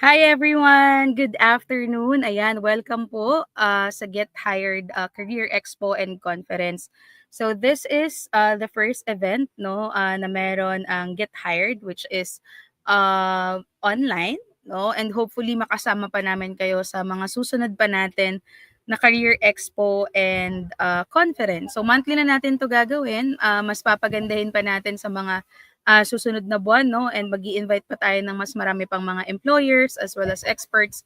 Hi everyone! Good afternoon. Ayan, welcome po sa GetHired Career Expo and Conference. So this is the first event no na meron ang GetHired, which is online, no, and hopefully makasama pa namin kayo sa mga susunod pa natin na Career Expo and Conference. So monthly na natin 'to gagawin. Mas papagandahin pa natin sa mga susunod na buwan, no, and mag-i-invite pa tayo ng mas marami pang mga employers as well as experts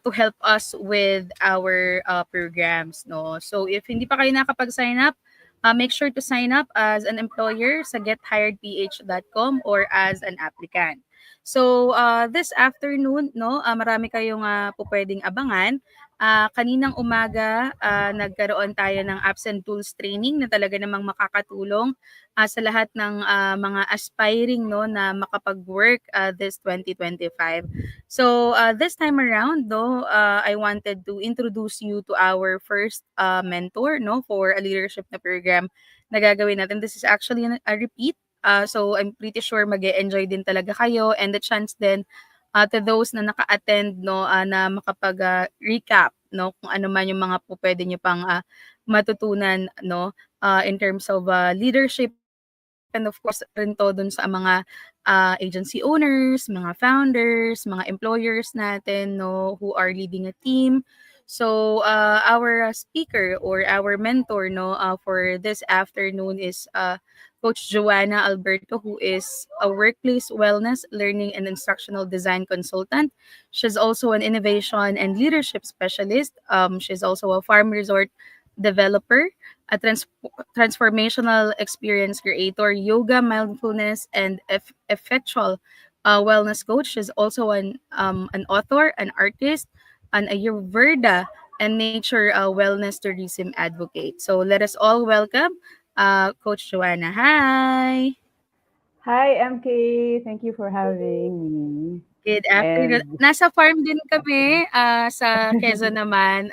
to help us with our programs, no. So if hindi pa kayo nakapag-sign up, make sure to sign up as an employer sa gethiredph.com or as an applicant. So this afternoon, no, marami kayong po pwedeng abangan. Kaninang umaga, nagkaroon tayo ng apps and tools training na talaga namang makakatulong sa lahat ng mga aspiring no na makapag-work this 2025. So this time around no, I wanted to introduce you to our first mentor no for a leadership na program na gagawin natin. This is actually a repeat. So I'm pretty sure mag-enjoy din talaga kayo and the chance din to those na naka-attend no na makapag-recap no kung ano man yung mga po pwede nyo pang matutunan no in terms of leadership and of course rin to dun sa mga agency owners, mga founders, mga employers natin no who are leading a team. So our speaker or our mentor no for this afternoon is Coach Joanna Alberto, who is a workplace wellness, learning, and instructional design consultant. She's also an innovation and leadership specialist. She's also a farm resort developer, a transformational experience creator, yoga, mindfulness, and effectual wellness coach. She's also an author, an artist, an Ayurveda and nature wellness tourism advocate. So let us all welcome Coach Joanna. Hi! Hi, MK. Thank you for having me. Good afternoon. And Nasa farm din kami sa Quezon naman.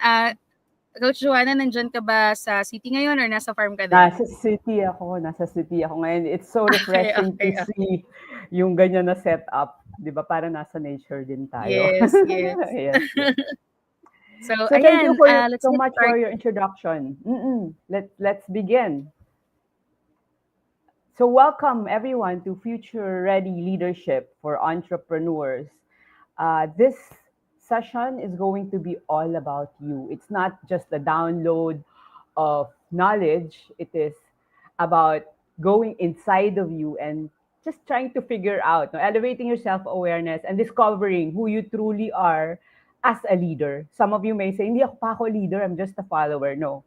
Coach Joanna, nandyan ka ba sa city ngayon or nasa farm ka din? nasa city ako ngayon. It's so Okay, refreshing to okay. see yung ganyan na setup. 'Di ba? Para nasa nature din tayo. Yes, yes. Yes, yes. So, So thank you ayan, for let's so get much for started. your introduction. Let's begin. So welcome everyone to Future Ready Leadership for Entrepreneurs. This session is going to be all about you. It's not just the download of knowledge, it is about going inside of you and just trying to figure out, no, elevating your self awareness and discovering who you truly are as a leader. Some of you may say, hindi ako pa ako leader, I'm just a follower. No,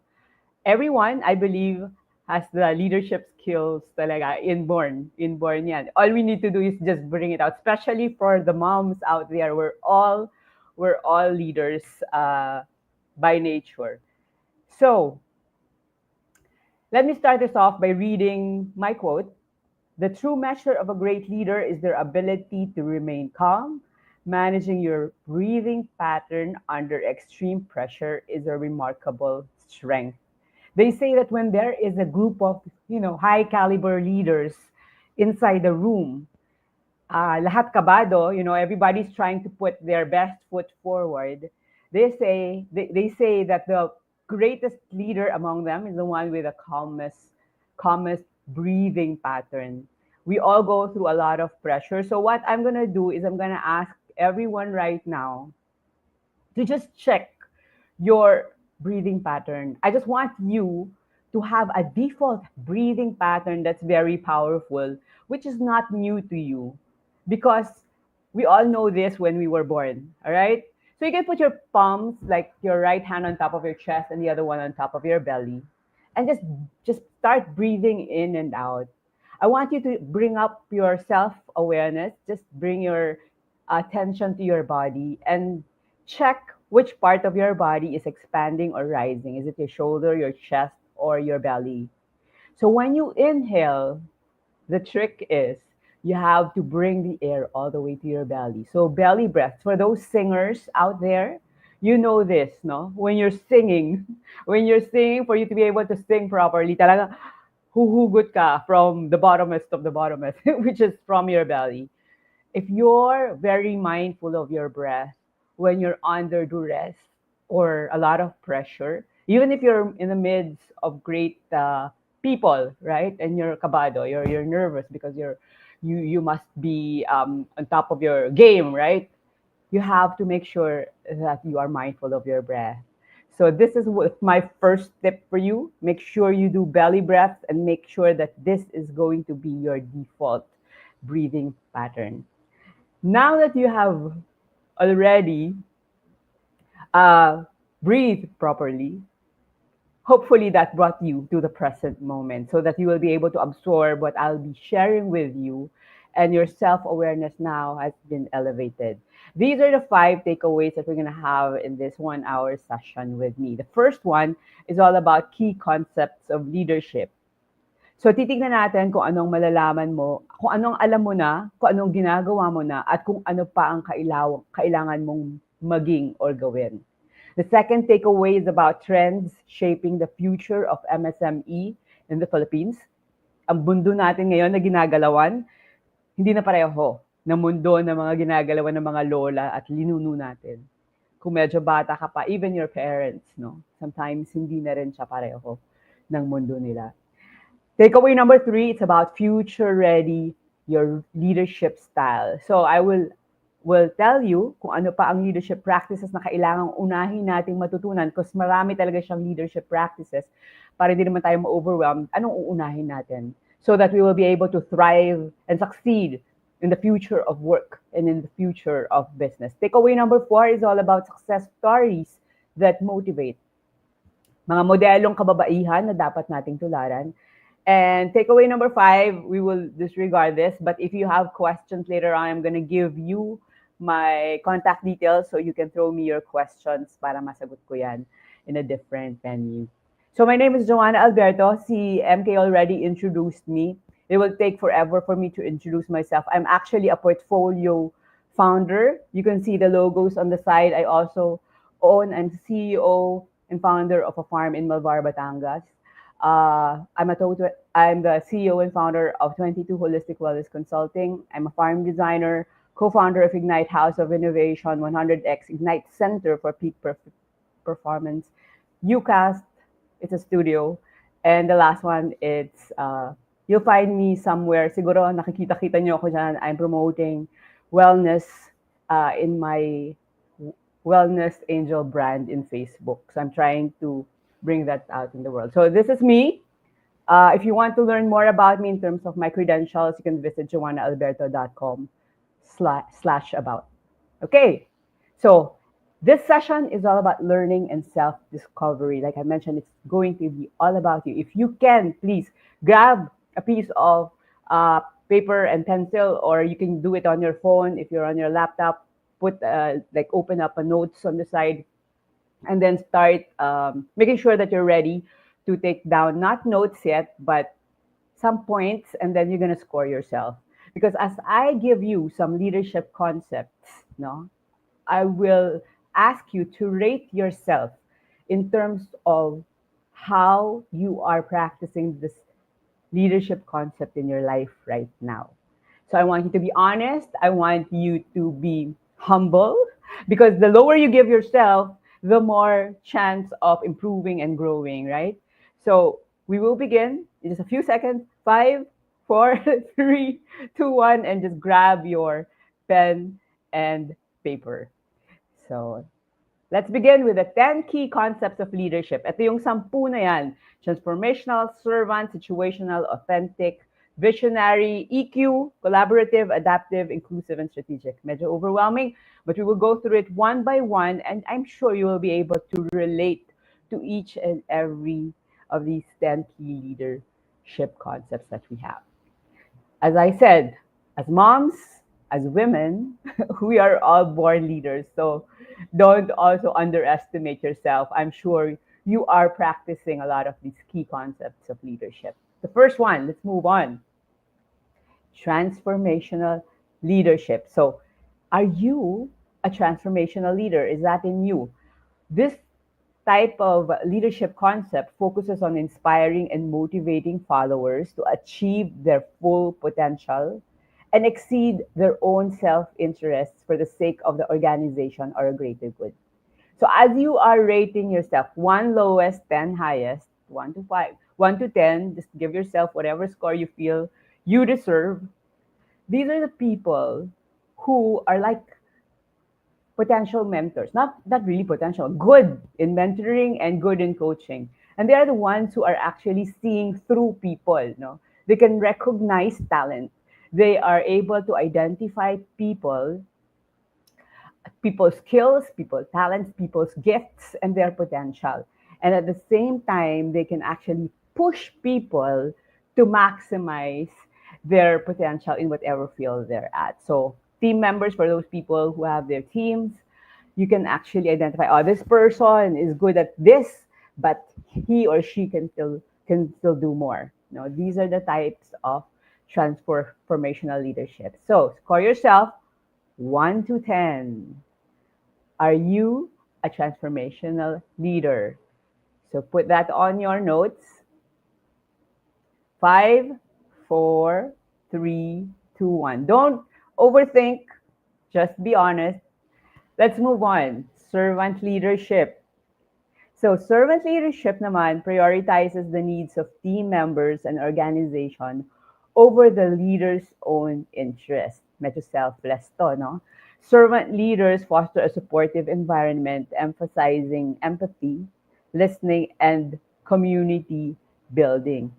everyone, I believe, has the leadership skills talaga inborn. Inborn yan. All we need to do is just bring it out, especially for the moms out there. We're all leaders by nature. So let me start this off by reading my quote. The true measure of a great leader is their ability to remain calm. Managing your breathing pattern under extreme pressure is a remarkable strength. They say that when there is a group of, high caliber leaders inside the room, lahat kabado, everybody's trying to put their best foot forward. They say that the greatest leader among them is the one with the calmest breathing pattern. We all go through a lot of pressure. So what I'm gonna do is I'm gonna ask everyone right now to just check your breathing pattern. I just want you to have a default breathing pattern that's very powerful, which is not new to you because we all know this when we were born. All right. So you can put your palms, like your right hand on top of your chest and the other one on top of your belly, and just start breathing in and out. I want you to bring up your self awareness. Just bring your attention to your body and check which part of your body is expanding or rising. Is it your shoulder, your chest, or your belly? So when you inhale, the trick is you have to bring the air all the way to your belly. So belly breath. For those singers out there, you know this, no? When you're singing, for you to be able to sing properly, talaga huhugot ka from the bottomest of the bottomest, which is from your belly. if you're very mindful of your breath when you're under duress or a lot of pressure, even if you're in the midst of great people, right? And you're kabado, you're nervous because you must be on top of your game, right? You have to make sure that you are mindful of your breath. So this is what my first tip for you. Make sure you do belly breaths and make sure that this is going to be your default breathing pattern. Now that you have already uh, breathed properly, hopefully that brought you to the present moment so that you will be able to absorb what I'll be sharing with you, and your self-awareness now has been elevated. These are the 5 takeaways that we're going to have in this 1 hour session with me. The first one is all about key concepts of leadership. So titignan natin kung anong malalaman mo, kung anong alam mo na, kung anong ginagawa mo na, at kung ano pa ang kailangan mong maging or gawin. The second takeaway is about trends shaping the future of MSME in the Philippines. Ang mundo natin ngayon na ginagalawan, hindi na pareho ng mundo ng mga ginagalawan ng mga lola at linuno natin. Kung medyo bata ka pa, even your parents, no? Sometimes hindi na rin siya pareho ng mundo nila. Takeaway number 3, it's about future ready, your leadership style. So I will tell you kung ano pa ang leadership practices na kailangang unahin nating matutunan because marami talaga siyang leadership practices para hindi naman tayo ma-overwhelmed. Anong uunahin natin? So that we will be able to thrive and succeed in the future of work and in the future of business. Takeaway number 4 is all about success stories that motivate. Mga modelong kababaihan na dapat nating tularan. And takeaway number 5, we will disregard this, but if you have questions later on, I'm going to give you my contact details so you can throw me your questions para masagot ko yan in a different venue. So my name is Joanna Alberto. Si MK already introduced me. It will take forever for me to introduce myself. I'm actually a portfolio founder. You can see the logos on the side. I also own and CEO and founder of a farm in Malvar, Batangas. I'm the CEO and founder of 22 Holistic Wellness Consulting. I'm a farm designer, co-founder of Ignite House of Innovation, 100X Ignite Center for Peak Performance, UCAST, it's a studio. And the last one, it's, you'll find me somewhere, siguro nakikita-kita nyo ako dyan, I'm promoting wellness in my Wellness Angel brand in Facebook. So I'm trying to bring that out in the world. So this is me. If you want to learn more about me in terms of my credentials, you can visit joannaalberto.com/about. Okay, so this session is all about learning and self-discovery. Like I mentioned, it's going to be all about you. If you can, please grab a piece of paper and pencil, or you can do it on your phone. If you're on your laptop, open up a notes on the side, and then start making sure that you're ready to take down not notes yet, but some points, and then you're gonna score yourself. Because as I give you some leadership concepts, no, I will ask you to rate yourself in terms of how you are practicing this leadership concept in your life right now. So I want you to be honest. I want you to be humble, because the lower you give yourself, the more chance of improving and growing, right? So we will begin in just a few seconds. 5, 4, 3, 2, 1, and just grab your pen and paper. So let's begin with the 10 key concepts of leadership. Ito yung 10 na yan. Transformational, servant, situational, authentic, visionary, EQ, collaborative, adaptive, inclusive, and strategic. Medyo overwhelming, but we will go through it one by one, and I'm sure you will be able to relate to each and every of these 10 key leadership concepts that we have. As I said, as moms, as women, we are all born leaders. So don't also underestimate yourself. I'm sure you are practicing a lot of these key concepts of leadership. The first one, let's move on. Transformational leadership. So are you a transformational leader? Is that in you? This type of leadership concept focuses on inspiring and motivating followers to achieve their full potential and exceed their own self-interests for the sake of the organization or a greater good. So as you are rating yourself, 1 lowest, 10 highest, 1 to 5, 1 to 10, just give yourself whatever score you feel you deserve. These are the people who are like potential mentors, not really potential, good in mentoring and good in coaching. And they are the ones who are actually seeing through people. No, they can recognize talent. They are able to identify people's skills, people's talents, people's gifts, and their potential. And at the same time, they can actually push people to maximize their potential in whatever field they're at. So, team members, for those people who have their teams, you can actually identify, oh, this person is good at this, but he or she can still do more. You know, these are the types of transformational leadership. So, score yourself 1 to 10. Are you a transformational leader? So put that on your notes. 5, 4, 3, 2, 1. Don't overthink. Just be honest. Let's move on. Servant leadership. So servant leadership naman prioritizes the needs of team members and organization over the leader's own interest. Medyo selfless to, no? Servant leaders foster a supportive environment, emphasizing empathy, listening, and community building.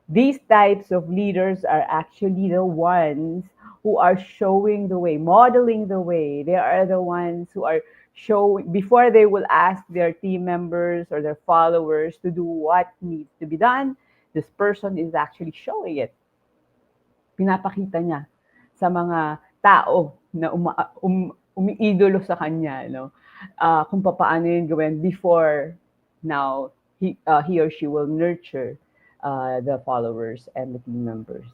These types of leaders are actually the ones who are showing the way, modeling the way. They are the ones who are showing, before they will ask their team members or their followers to do what needs to be done, this person is actually showing it. Pinapakita niya sa mga tao na umiidolo sa kanya, no? Kung paano yun gawin before now he or she will nurture the followers and the team members.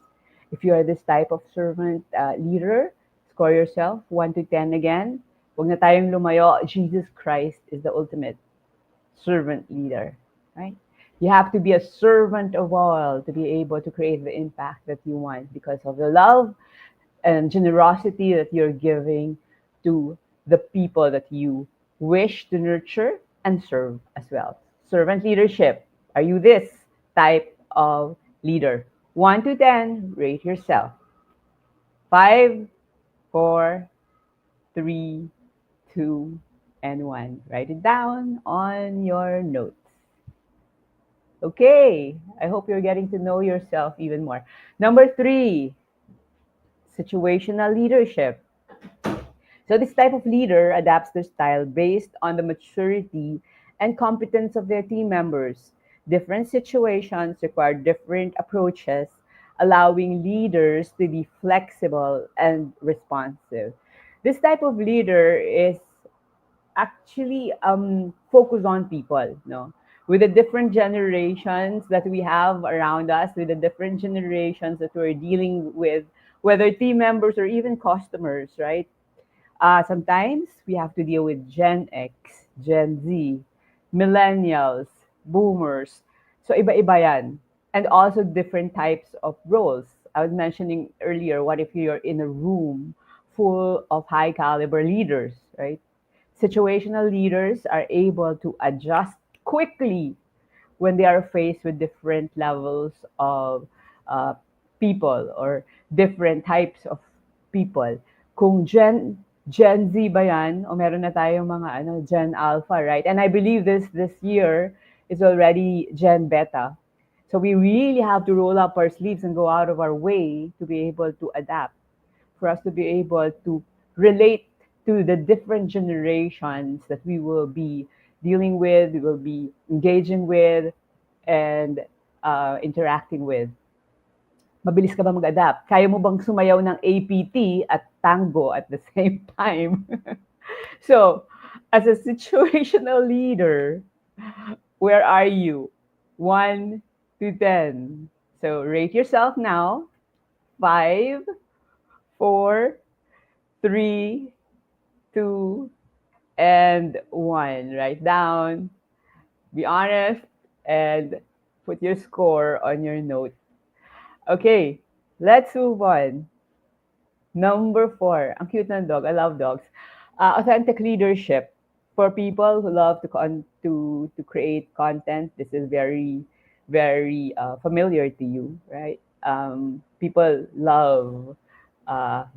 If you are this type of servant leader, score yourself 1 to 10 again. Huwag na tayong lumayo. Jesus Christ is the ultimate servant leader, right? You have to be a servant of all to be able to create the impact that you want because of the love and generosity that you're giving to the people that you wish to nurture and serve as well. Servant leadership. Are you this type of leader? 1 to 10, rate yourself. 5, 4, 3, 2, and 1. Write it down on your notes. Okay, I hope you're getting to know yourself even more. Number 3, situational leadership. So this type of leader adapts their style based on the maturity and competence of their team members. Different situations require different approaches, allowing leaders to be flexible and responsive. This type of leader is actually focus on people, no, with the different generations that we have around us, with the different generations that we're dealing with, whether team members or even customers, right? Sometimes we have to deal with Gen X, Gen Z, millennials, boomers. So iba-iba yan. And also different types of roles. I was mentioning earlier, what if you're in a room full of high caliber leaders, right? Situational leaders are able to adjust quickly when they are faced with different levels of uh, people or different types of people. Kung Gen Z ba yan, o meron na tayong mga Gen Alpha, right? And I believe this year is already Gen Beta. So we really have to roll up our sleeves and go out of our way to be able to adapt, for us to be able to relate to the different generations that we will be dealing with, we will be engaging with, and interacting with. Mabilis ka ba mag-adapt? Kaya mo bang sumayaw ng APT at tango at the same time? So, as a situational leader, where are you? 1 to 10. So, rate yourself now. 5, 4, 3, 2, and 1. Write down, be honest, and put your score on your note. Okay, let's move on. Number four, ang cute ng dog. I love dogs. Authentic leadership. For people who love to create content, this is very familiar to you, right? People love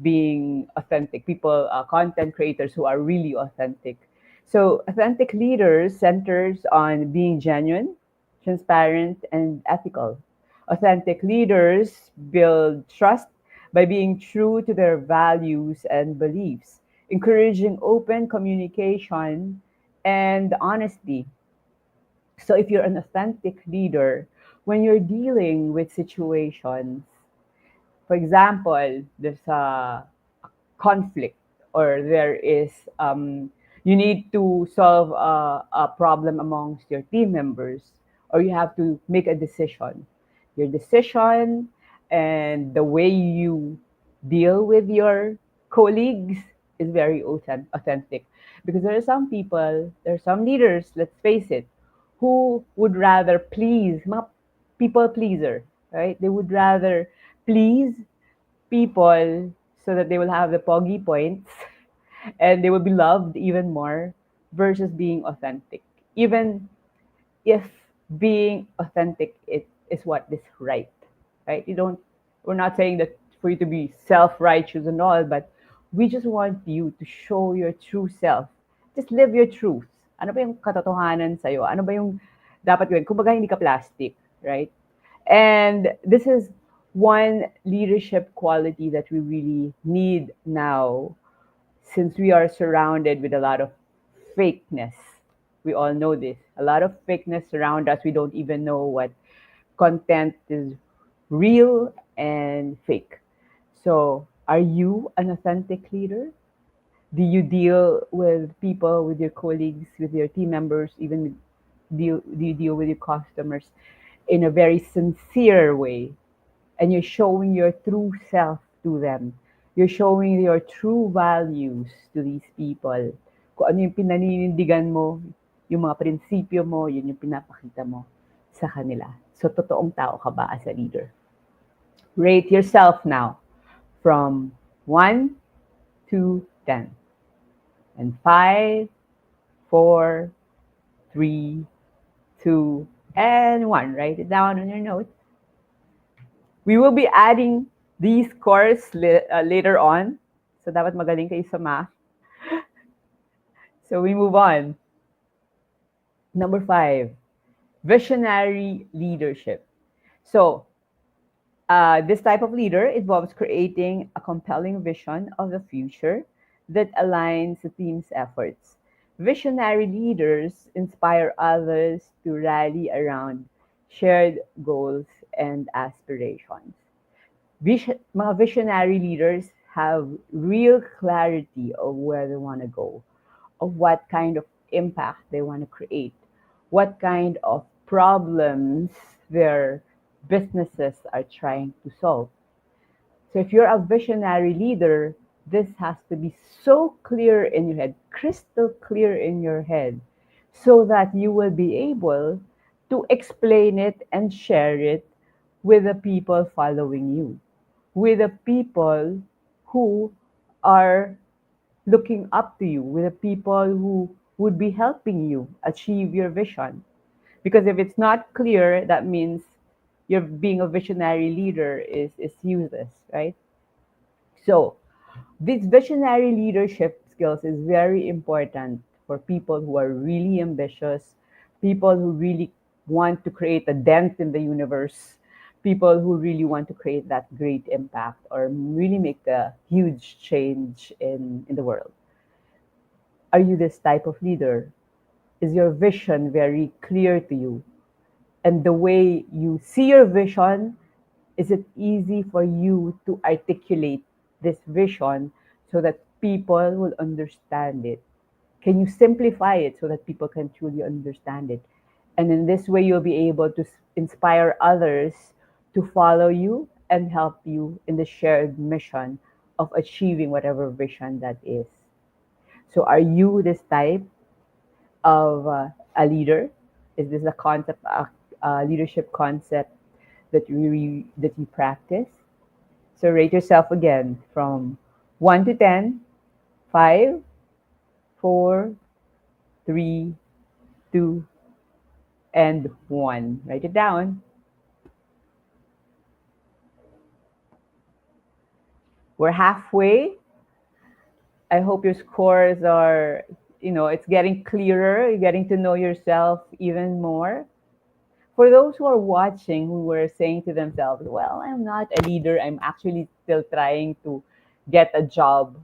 being authentic. People, content creators who are really authentic. So authentic leaders centers on being genuine, transparent, and ethical. Authentic leaders build trust by being true to their values and beliefs, encouraging open communication and honesty. So, if you're an authentic leader, when you're dealing with situations, for example, there's a conflict or there is you need to solve a problem amongst your team members or you have to make a decision, your decision and the way you deal with your colleagues is very authentic because there are some people, there are some leaders, let's face it, who would rather please mga people pleaser, right? They would rather please people so that they will have the poggy points and they will be loved even more versus being authentic. Even if being authentic is what is right, right? You don't. We're not saying that for you to be self-righteous and all, but we just want you to show your true self. Just live your truth. Ano ba yung katotohanan sa'yo? Ano ba yung dapat gawin? Kumbaga, hindi ka plastic, right? And this is one leadership quality that we really need now since we are surrounded with a lot of fakeness. We all know this. A lot of fakeness around us. We don't even know what content is real and fake. So, are you an authentic leader? Do you deal with people, with your colleagues, with your team members, even do you deal with your customers in a very sincere way? And you're showing your true self to them. You're showing your true values to these people. Kung ano yung pinaninindigan mo, yung mga prinsipyo mo, yun yung pinapakita mo sa kanila. So, totoong tao ka ba as a leader? Rate yourself now from 1 to 10. And 5, 4, 3, 2, and 1. Write it down on your notes. We will be adding these scores later on. So, dapat magaling kayo sa math. So, we move on. Number 5, visionary leadership. So, this type of leader involves creating a compelling vision of the future that aligns the team's efforts. Visionary leaders inspire others to rally around shared goals and aspirations. Mga visionary leaders have real clarity of where they want to go, of what kind of impact they want to create, what kind of problems their businesses are trying to solve. So if you're a visionary leader, this has to be so clear in your head, crystal clear in your head, so that you will be able to explain it and share it with the people following you, with the people who are looking up to you, with the people who would be helping you achieve your vision. Because if it's not clear, that means you're being a visionary leader is useless, right? So, this visionary leadership skills is very important for people who are really ambitious, people who really want to create a dent in the universe, people who really want to create that great impact or really make a huge change in the world. Are you this type of leader? Is your vision very clear to you? And the way you see your vision, is it easy for you to articulate this vision so that people will understand it? Can you simplify it so that people can truly understand it? And in this way, you'll be able to inspire others to follow you and help you in the shared mission of achieving whatever vision that is. So, are you this type of a leader? Is this a concept, a leadership concept that you practice? So rate yourself again from 1 to 10, 5, 4, 3, 2, and 1. Write it down. We're halfway. I hope your scores are, it's getting clearer. You're getting to know yourself even more. For those who are watching who were saying to themselves, well, I'm not a leader, I'm actually still trying to get a job.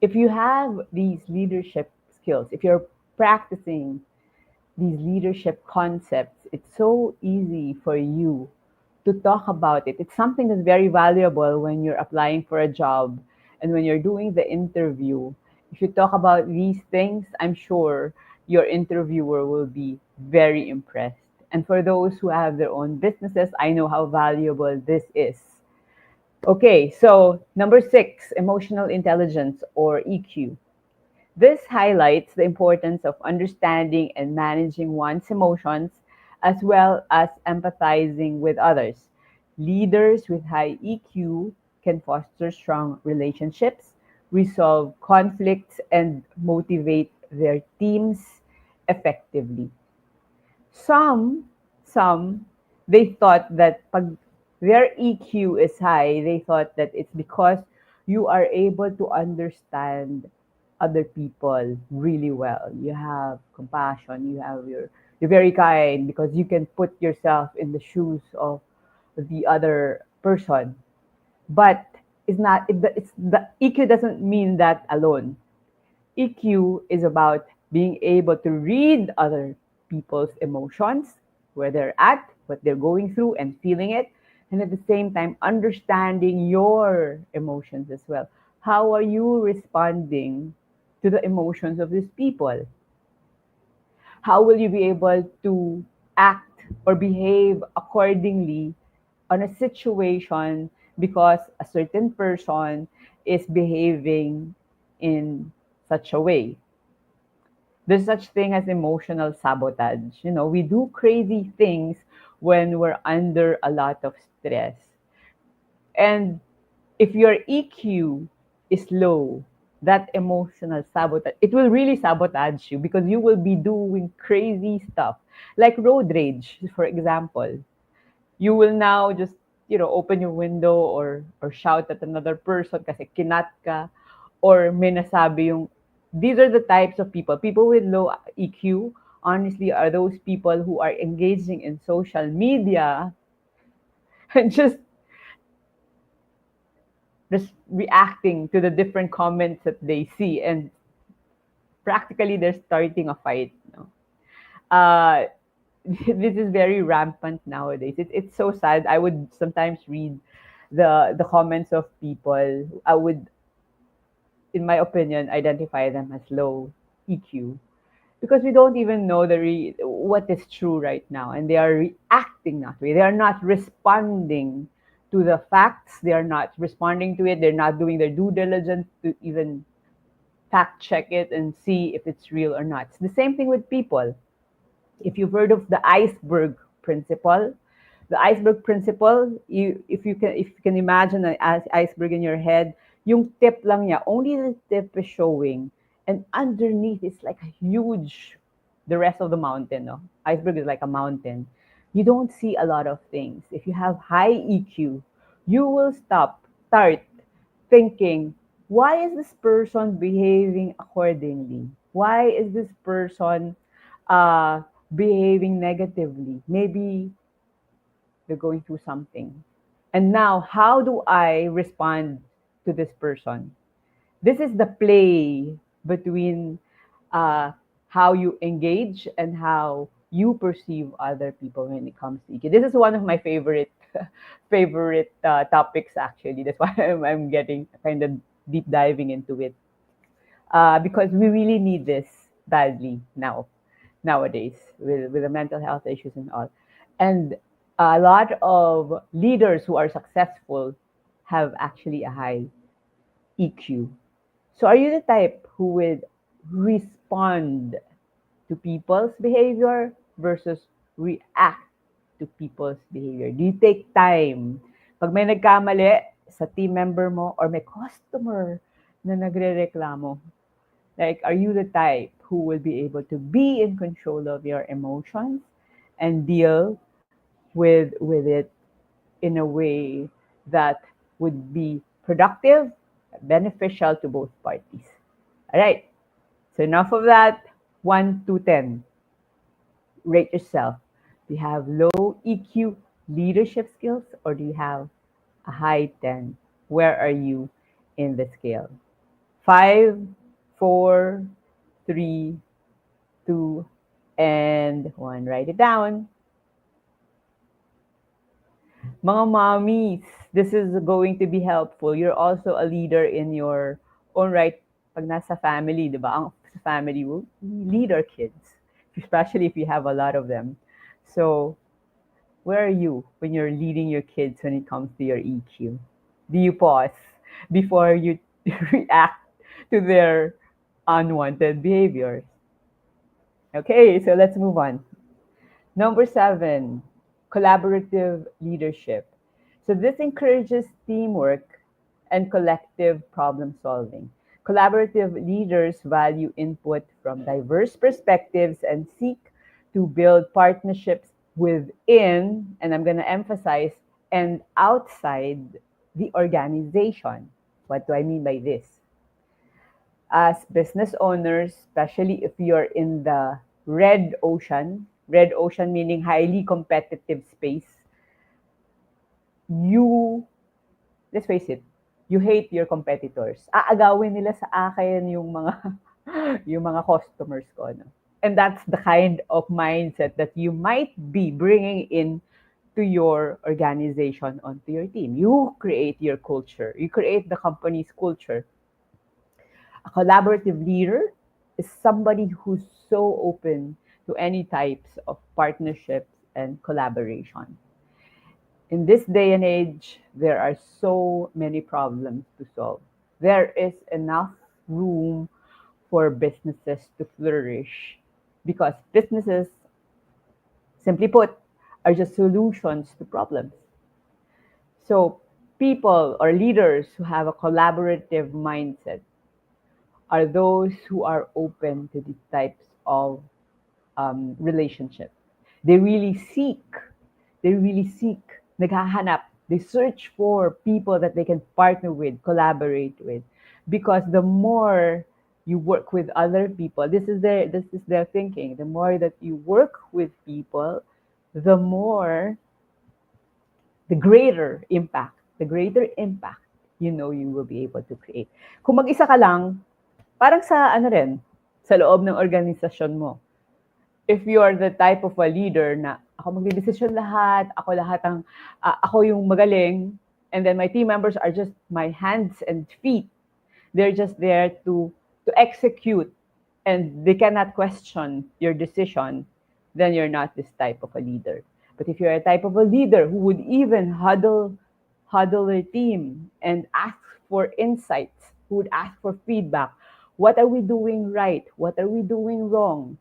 If you have these leadership skills, if you're practicing these leadership concepts, it's so easy for you to talk about it. It's something that's very valuable when you're applying for a job and when you're doing the interview. If you talk about these things, I'm sure your interviewer will be very impressed. And for those who have their own businesses, I know how valuable this is. Okay, so number 6, emotional intelligence or EQ. This highlights the importance of understanding and managing one's emotions as well as empathizing with others. Leaders with high EQ can foster strong relationships, resolve conflicts, and motivate their teams effectively. Some, some, they thought that pag their EQ is high, they thought that it's because you are able to understand other people really well. You have compassion, you're very kind because you can put yourself in the shoes of the other person. But it's the EQ doesn't mean that alone. EQ is about being able to read other people's emotions, where they're at, what they're going through, and feeling it. And at the same time, understanding your emotions as well. How are you responding to the emotions of these people? How will you be able to act or behave accordingly on a situation because a certain person is behaving in such a way? There's such thing as emotional sabotage. We do crazy things when we're under a lot of stress. And if your EQ is low, that emotional sabotage, it will really sabotage you because you will be doing crazy stuff. Like road rage, for example. You will now just, open your window or shout at another person kasi kinat ka or may nasabi yung, these are the types of people. People with low EQ, honestly, are those people who are engaging in social media and just reacting to the different comments that they see, and practically they're starting a fight. Uh, this is very rampant nowadays. It's so sad. I would sometimes read the comments of people. I would, in my opinion, identify them as low EQ because we don't even know what is true right now, and they are reacting that way. They are not responding to the facts. They are not responding to it. They're not doing their due diligence to even fact check it and see if it's real or not. It's the same thing with people. If you've heard of the iceberg principle, if you can imagine an iceberg in your head, yung tip lang niya, only the tip is showing, and underneath is like a huge, the rest of the mountain. No, iceberg is like a mountain. You don't see a lot of things. If you have high EQ, you will start thinking, why is this person behaving accordingly? Why is this person uh, behaving negatively? Maybe they're going through something. And now, how do I respond to this person? This is the play between uh, how you engage and how you perceive other people when it comes to EQ. This is one of my favorite topics actually. That's why I'm getting kind of deep diving into it because we really need this badly nowadays with the mental health issues and all. And a lot of leaders who are successful have actually a high EQ. So are you the type who would respond to people's behavior versus react to people's behavior? Do you take time? Pag may nagkamali, sa team member mo or may customer na nagrereklamo? Like, are you the type who will be able to be in control of your emotions and deal with it in a way that would be productive, beneficial to both parties? All right. So enough of that. 1 to 10. Rate yourself. Do you have low EQ leadership skills or do you have a high 10? Where are you in the scale? 5, 4, 3, 2, and 1. Write it down. Mga mommies, this is going to be helpful. You're also a leader in your own right. Pag nasa family, di ba? Ang family will lead our kids, especially if you have a lot of them. So, where are you when you're leading your kids when it comes to your EQ? Do you pause before you react to their unwanted behaviors? Okay, so let's move on. Number 7, collaborative leadership. So this encourages teamwork and collective problem solving. Collaborative leaders value input from diverse perspectives and seek to build partnerships within, and I'm going to emphasize, and outside the organization. What do I mean by this? As business owners, especially if you're in the red ocean meaning highly competitive space, you, let's face it, you hate your competitors. Aagawin nila sa akin yung mga yung mga customers ko, no? And that's the kind of mindset that you might be bringing in to your organization, onto your team. You create your culture. You create the company's culture. A collaborative leader is somebody who's so open to any types of partnerships and collaboration. In this day and age, there are so many problems to solve. There is enough room for businesses to flourish because businesses, simply put, are just solutions to problems. So, people or leaders who have a collaborative mindset are those who are open to these types of relationship. They really seek, they really seek, naghahanap, they search for people that they can partner with, collaborate with. Because the more you work with other people, this is their thinking. The more that you work with people, the more the greater impact you will be able to create. Kung mag-isa ka lang, parang sa ano rin, sa loob ng organisasyon mo. If you are the type of a leader na ako magdedesisyon lahat, ako yung magaling, and then my team members are just my hands and feet. They're just there to execute and they cannot question your decision, then you're not this type of a leader. But if you're a type of a leader who would even huddle their team and ask for insights, who would ask for feedback, what are we doing right? What are we doing wrong?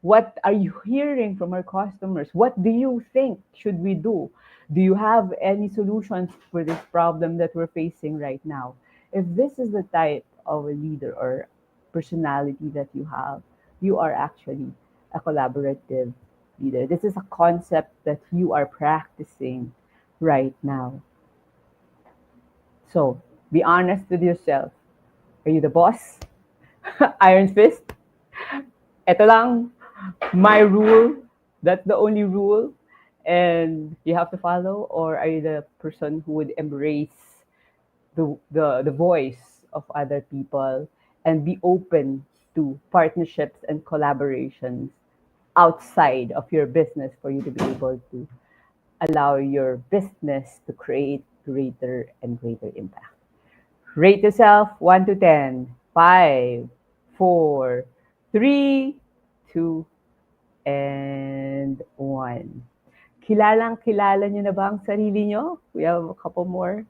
What are you hearing from our customers? What do you think should we do? Do you have any solutions for this problem that we're facing right now? If this is the type of a leader or personality that you are actually a collaborative leader. This is a concept that you are practicing right now. So be honest with yourself. Are you the boss? Iron fist? Ito lang, my rule. That's the only rule. And you have to follow? Or are you the person who would embrace the voice of other people and be open to partnerships and collaborations outside of your business for you to be able to allow your business to create greater and greater impact? Rate yourself 1 to 10. 5, 4, 3, 2, and 1. Kilala nyo na ba ang sarili nyo? We have a couple more.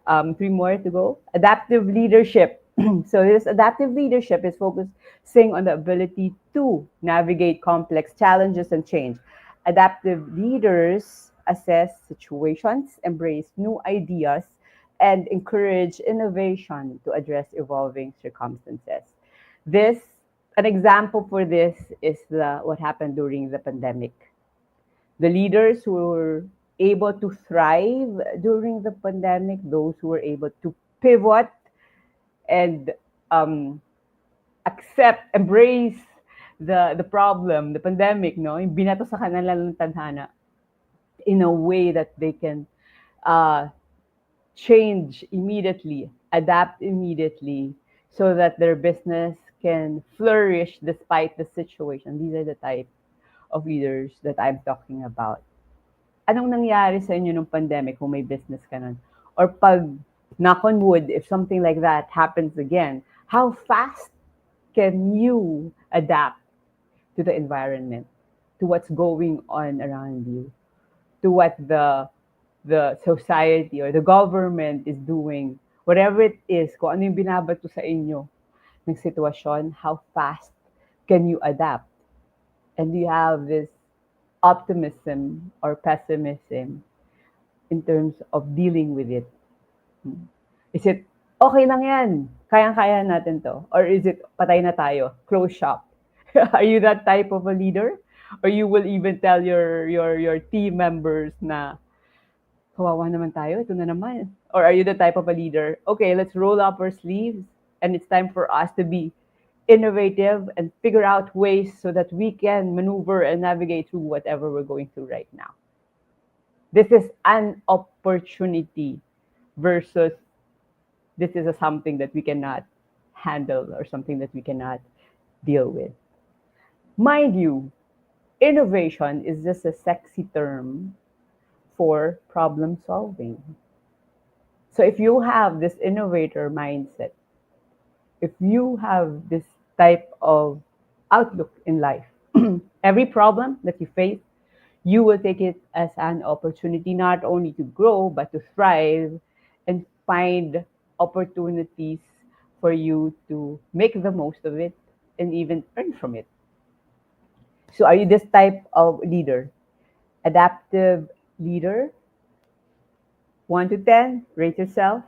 3 more to go. Adaptive leadership. So this adaptive leadership is focusing on the ability to navigate complex challenges and change. Adaptive leaders assess situations, embrace new ideas, and encourage innovation to address evolving circumstances. This, an example for this is what happened during the pandemic. The leaders who were able to thrive during the pandemic, those who were able to pivot and um, accept, embrace the problem, the pandemic, no? Yung binato sa kanila ng tadhana in a way that they can uh, change immediately, adapt immediately, so that their business can flourish despite the situation. These are the type of leaders that I'm talking about. Anong nangyari sa inyo nung pandemic kung may business ka nun? Or pag, knock on wood, if something like that happens again, how fast can you adapt to the environment, to what's going on around you, to what the society or the government is doing, whatever it is, kung ano yung binabato sa inyo ng sitwasyon, how fast can you adapt? And you have this optimism or pessimism in terms of dealing with it. Is it, okay lang yan, kayang-kaya natin to? Or is it, patay na tayo, close shop? Are you that type of a leader? Or you will even tell your team members na, kawawa naman tayo, ito na naman. Or are you the type of a leader, okay, let's roll up our sleeves and it's time for us to be innovative and figure out ways so that we can maneuver and navigate through whatever we're going through right now. This is an opportunity versus this is something that we cannot handle or something that we cannot deal with. Mind you, innovation is just a sexy term for problem solving. So if you have this innovator mindset, if you have this type of outlook in life, every problem that you face, you will take it as an opportunity not only to grow, but to thrive and find opportunities for you to make the most of it and even earn from it. So, are you this type of leader? Adaptive leader? 1 to 10, rate yourself.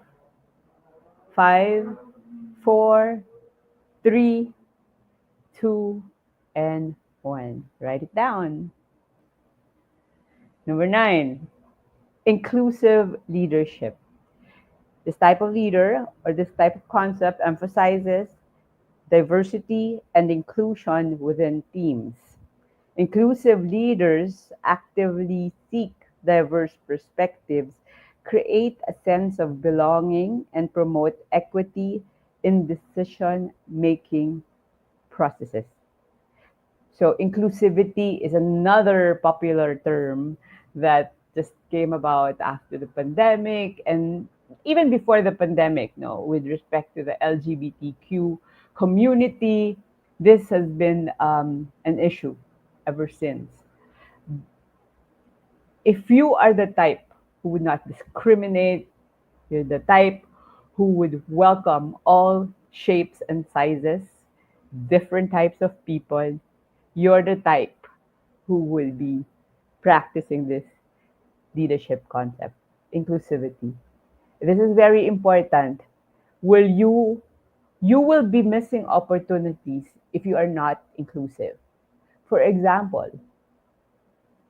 5, 4, 3, 2, and 1. Write it down. Number 9, inclusive leadership. This type of leader or this type of concept emphasizes diversity and inclusion within teams. Inclusive leaders actively seek diverse perspectives, create a sense of belonging, and promote equity in decision making processes. So, inclusivity is another popular term that just came about after the pandemic and even before the pandemic, no, with respect to the LGBTQ community. This has been an issue ever since. If you are the type who would not discriminate, you're the type who would welcome all shapes and sizes, different types of people, you're the type who will be practicing this leadership concept, inclusivity. This is very important. Will you will be missing opportunities if you are not inclusive. For example,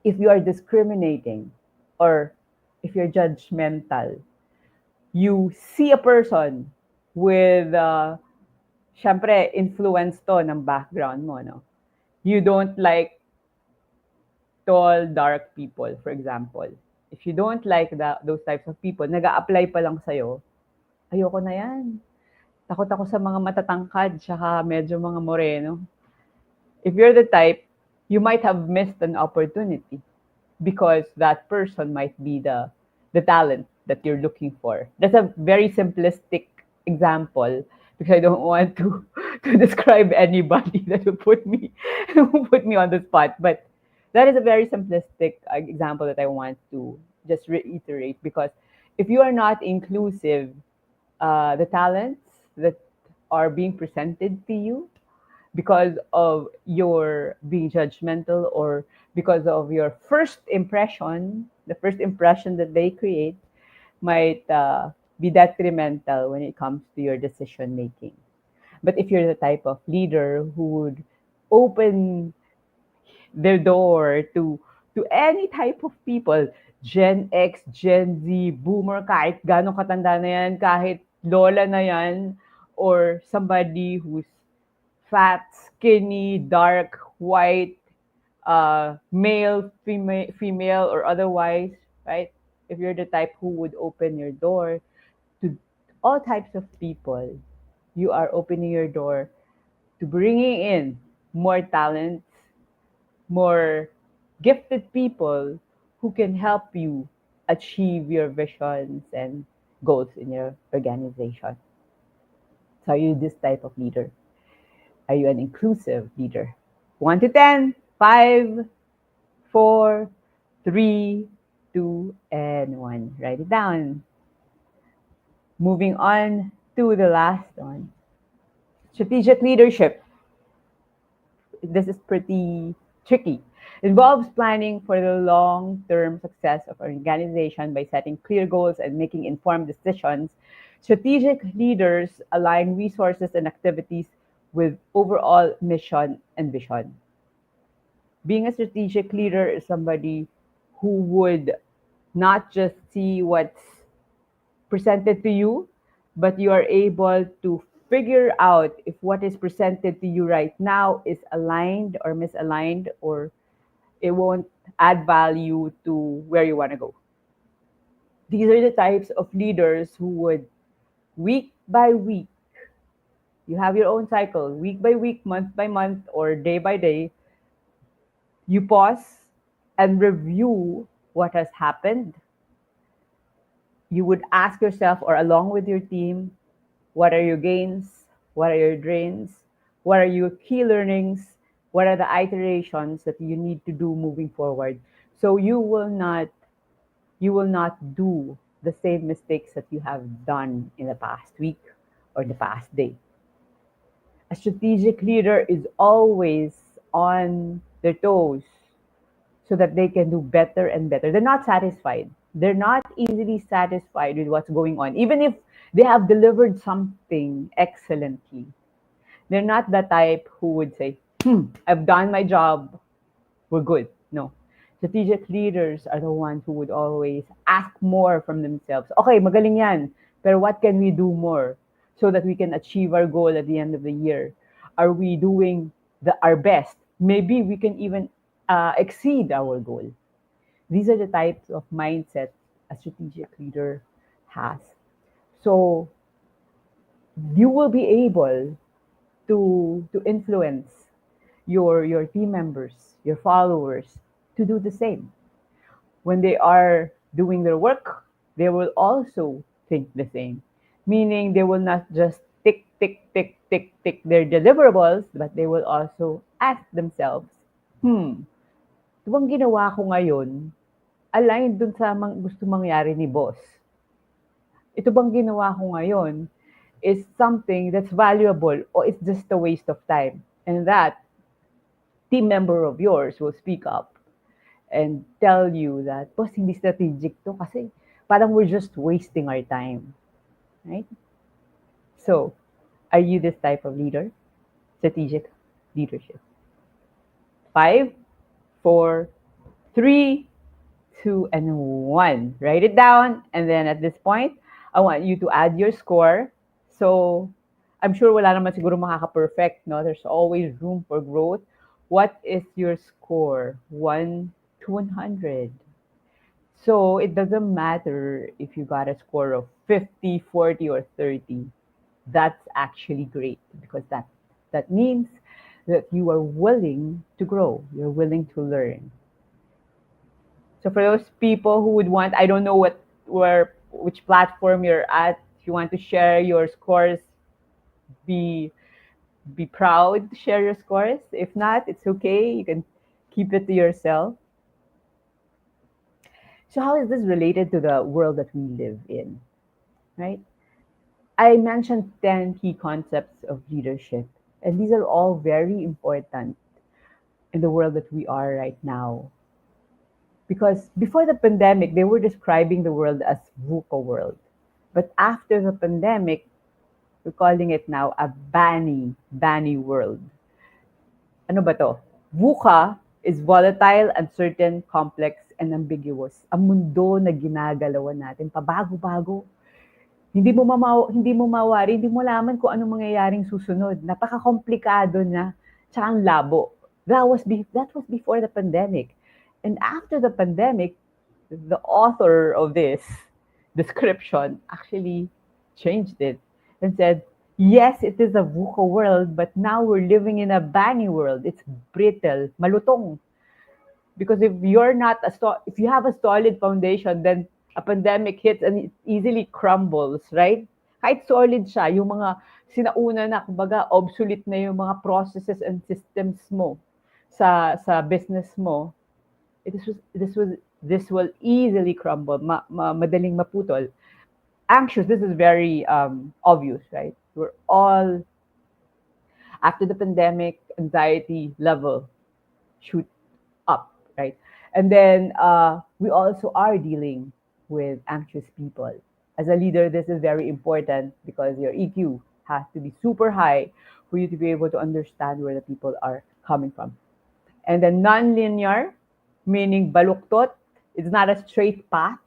if you are discriminating or if you're judgmental, you see a person with syempre influence to ng background mo, no? You don't like tall, dark people, for example. If you don't like those types of people, nag-a-apply pa lang sa'yo, ayoko na yan. Takot ako sa mga matatangkad, tsaka medyo mga moreno. If you're the type, you might have missed an opportunity because that person might be the talent that you're looking for. That's a very simplistic example because I don't want to describe anybody that will put me on the spot. But that is a very simplistic example that I want to just reiterate because if you are not inclusive, the talents that are being presented to you because of your being judgmental or because of your first impression, the first impression that they create might be detrimental when it comes to your decision making. But if you're the type of leader who would open their door to any type of people, Gen X, Gen Z, Boomer, kahit gano'ng katanda na yan, kahit lola na yan, or somebody who's fat, skinny, dark, white, male, female, or otherwise, right? If you're the type who would open your door to all types of people, you are opening your door to bringing in more talents, more gifted people who can help you achieve your visions and goals in your organization. So, are you this type of leader? Are you an inclusive leader? 1 to 10, 5, 4, 3, 2, and 1. Write it down. Moving on to the last one. Strategic leadership. This is pretty tricky. Involves planning for the long-term success of an organization by setting clear goals and making informed decisions. Strategic leaders align resources and activities with overall mission and vision. Being a strategic leader is somebody who would not just see what's presented to you, but you are able to figure out if what is presented to you right now is aligned or misaligned, or it won't add value to where you want to go. These are the types of leaders who would, week by week, you have your own cycle, week by week, month by month, or day by day, you pause and review what has happened. You would ask yourself, or along with your team, what are your gains? What are your drains? What are your key learnings? What are the iterations that you need to do moving forward? So you will not do the same mistakes that you have done in the past week or the past day. A strategic leader is always on their toes so that they can do better and better. They're not satisfied. They're not easily satisfied with what's going on. Even if they have delivered something excellently, they're not the type who would say, I've done my job, we're good. No. Strategic leaders are the ones who would always ask more from themselves. Okay, magaling yan, pero what can we do more so that we can achieve our goal at the end of the year? Are we doing our best? Maybe we can even exceed our goal. These are the types of mindset a strategic leader has. So you will be able to influence your team members, your followers to do the same. When they are doing their work, they will also think the same. Meaning they will not just tick, tick, tick, tick, tick their deliverables, but they will also ask themselves, ito bang ginawa ko ngayon aligned dun sa gusto mangyari ni boss? Ito bang ginawa ko ngayon is something that's valuable or it's just a waste of time? And that team member of yours will speak up and tell you that, boss, hindi strategic to kasi parang we're just wasting our time. Right? So, are you this type of leader? Strategic leadership. 5, 4, 3, 2, and 1. Write it down. And then at this point, I want you to add your score. So, I'm sure wala naman siguro makaka-perfect, no? There's always room for growth. What is your score? 1 to 100. So, it doesn't matter if you got a score of 50, 40, or 30. That's actually great because that means that you are willing to grow. You're willing to learn. So for those people who would want, I don't know which platform you're at. If you want to share your scores, be be proud to share your scores. If not, it's okay. You can keep it to yourself. So how is this related to the world that we live in? Right? I mentioned 10 key concepts of leadership, and these are all very important in the world that we are right now. Because before the pandemic, they were describing the world as VUCA world. But after the pandemic, we're calling it now a banny world. Ano ba to? VUCA is volatile, uncertain, complex, and ambiguous. Ang mundo na ginagalawan natin, pabago-bago. Hindi mo mawari, hindi mo malaman kung anong mangyayaring susunod. Napaka-komplikado na, tsaka ang labo. That was before the pandemic. And after the pandemic, the author of this description actually changed it and said, yes, it is a VUCA world, but now we're living in a Bani world. It's brittle, malutong. Because if you have a solid foundation, then a pandemic hits and it easily crumbles, right? Kahit solid siya, yung mga sinauna na, kumbaga, obsolete na yung mga processes and systems mo sa business mo, this will easily crumble, madaling maputol. Anxious, this is very obvious, right? We're all, after the pandemic, anxiety level shoot up, right? And then we also are dealing with anxious people. As a leader, this is very important because your EQ has to be super high for you to be able to understand where the people are coming from. And then non-linear, meaning baluktot, it's not a straight path.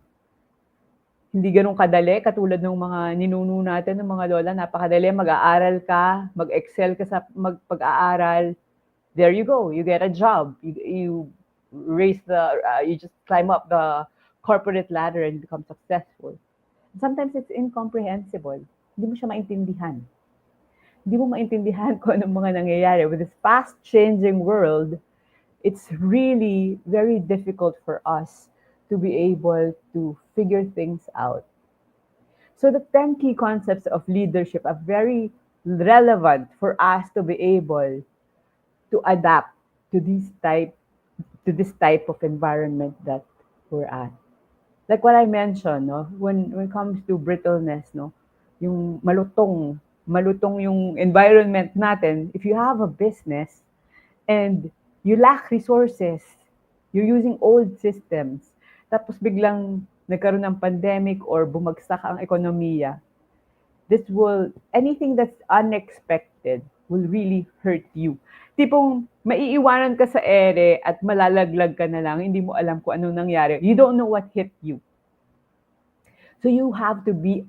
Hindi ganun kadali, katulad ng mga ninuno natin, ng mga lola, napakadali, mag-aaral ka, mag-excel ka sa pag-aaral, there you go, you get a job, you just climb up the corporate ladder and become successful. Sometimes it's incomprehensible. Hindi mo siya maintindihan. Hindi mo maintindihan kung anong mga nangyayari. With this fast-changing world, it's really very difficult for us to be able to figure things out. So the 10 key concepts of leadership are very relevant for us to be able to adapt to this type of environment that we're at. Like what I mentioned, no, when it comes to brittleness, no, yung malutong yung environment natin. If you have a business and you lack resources, you're using old systems, tapos biglang nagkaroon ng pandemic or bumagsak ang ekonomiya, anything that's unexpected will really hurt you. Tipong maiiwanan ka sa ere at malalaglag ka na lang, hindi mo alam kung anong nangyari. You don't know what hit you. So you have to be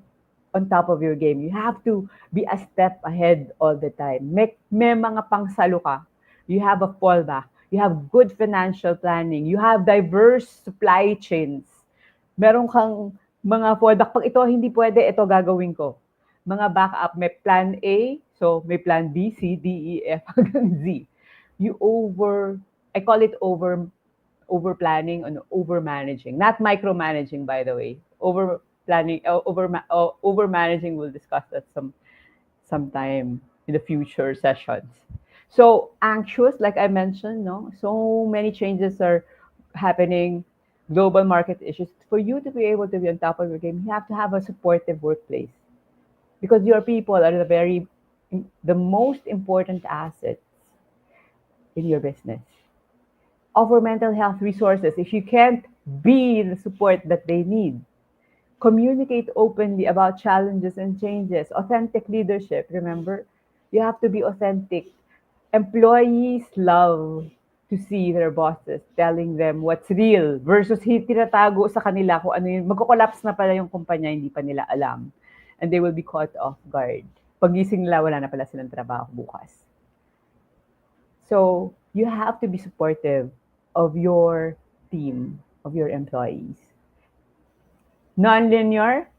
on top of your game. You have to be a step ahead all the time. May mga pangsalo ka. You have a fallback. You have good financial planning. You have diverse supply chains. Meron kang mga fallback. Pag ito hindi pwede, ito gagawin ko. Mga backup, may plan A, so may plan B, C, D, E, F, hanggang Z. I call it over planning and over managing, not micromanaging, by the way. Over planning, over managing. We'll discuss that sometime in the future sessions. So anxious, like I mentioned, no, so many changes are happening, global market issues. For you to be able to be on top of your game, you have to have a supportive workplace because your people are the most important assets in your business. Offer mental health resources if you can't be the support that they need. Communicate openly about challenges and changes. Authentic leadership, remember? You have to be authentic. Employees love to see their bosses telling them what's real versus tinatago sa kanila kung ano yun. Magko-collapse na pala yung kumpanya, hindi pa nila alam. And they will be caught off guard. Pagising nila, wala na pala silang trabaho bukas. So, you have to be supportive of your team, of your employees. Non-linear,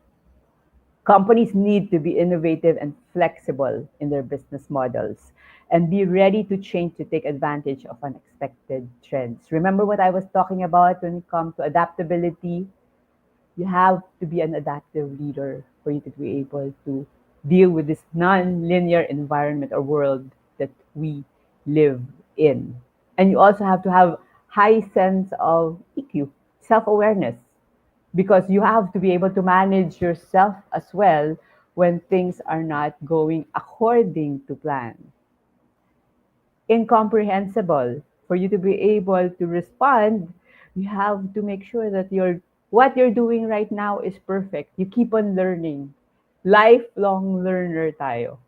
companies need to be innovative and flexible in their business models and be ready to change to take advantage of unexpected trends. Remember what I was talking about when it comes to adaptability? You have to be an adaptive leader for you to be able to deal with this non-linear environment or world that we live in. And you also have to have high sense of EQ, self-awareness, because you have to be able to manage yourself as well when things are not going according to plan. Incomprehensible. For you to be able to respond, you have to make sure that you're What you're doing right now is perfect. You keep on learning. Lifelong learner tayo.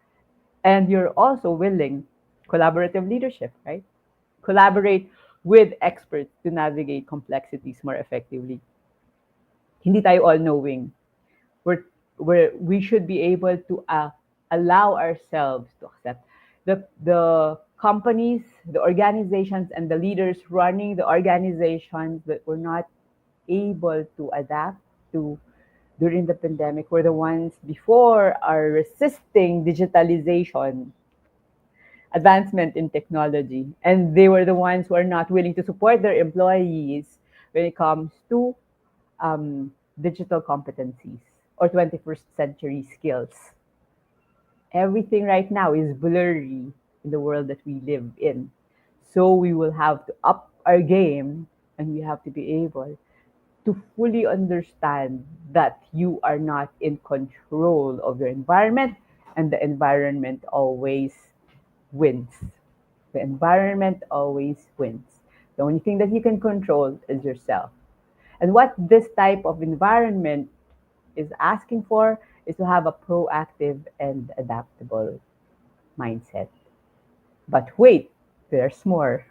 And you're also willing collaborative leadership, right? Collaborate with experts to navigate complexities more effectively. Hindi tayo all-knowing. We're, we should be able to allow ourselves to accept the companies, the organizations, and the leaders running the organizations that were not able to adapt to during the pandemic were the ones before are resisting digitalization, advancement in technology, and they were the ones who are not willing to support their employees when it comes to digital competencies or 21st century skills. Everything right now is blurry in the world that we live in. So we will have to up our game, and we have to be able to fully understand that you are not in control of your environment, and the environment always wins. The environment always wins. The only thing that you can control is yourself. And what this type of environment is asking for is to have a proactive and adaptable mindset. But wait, there's more.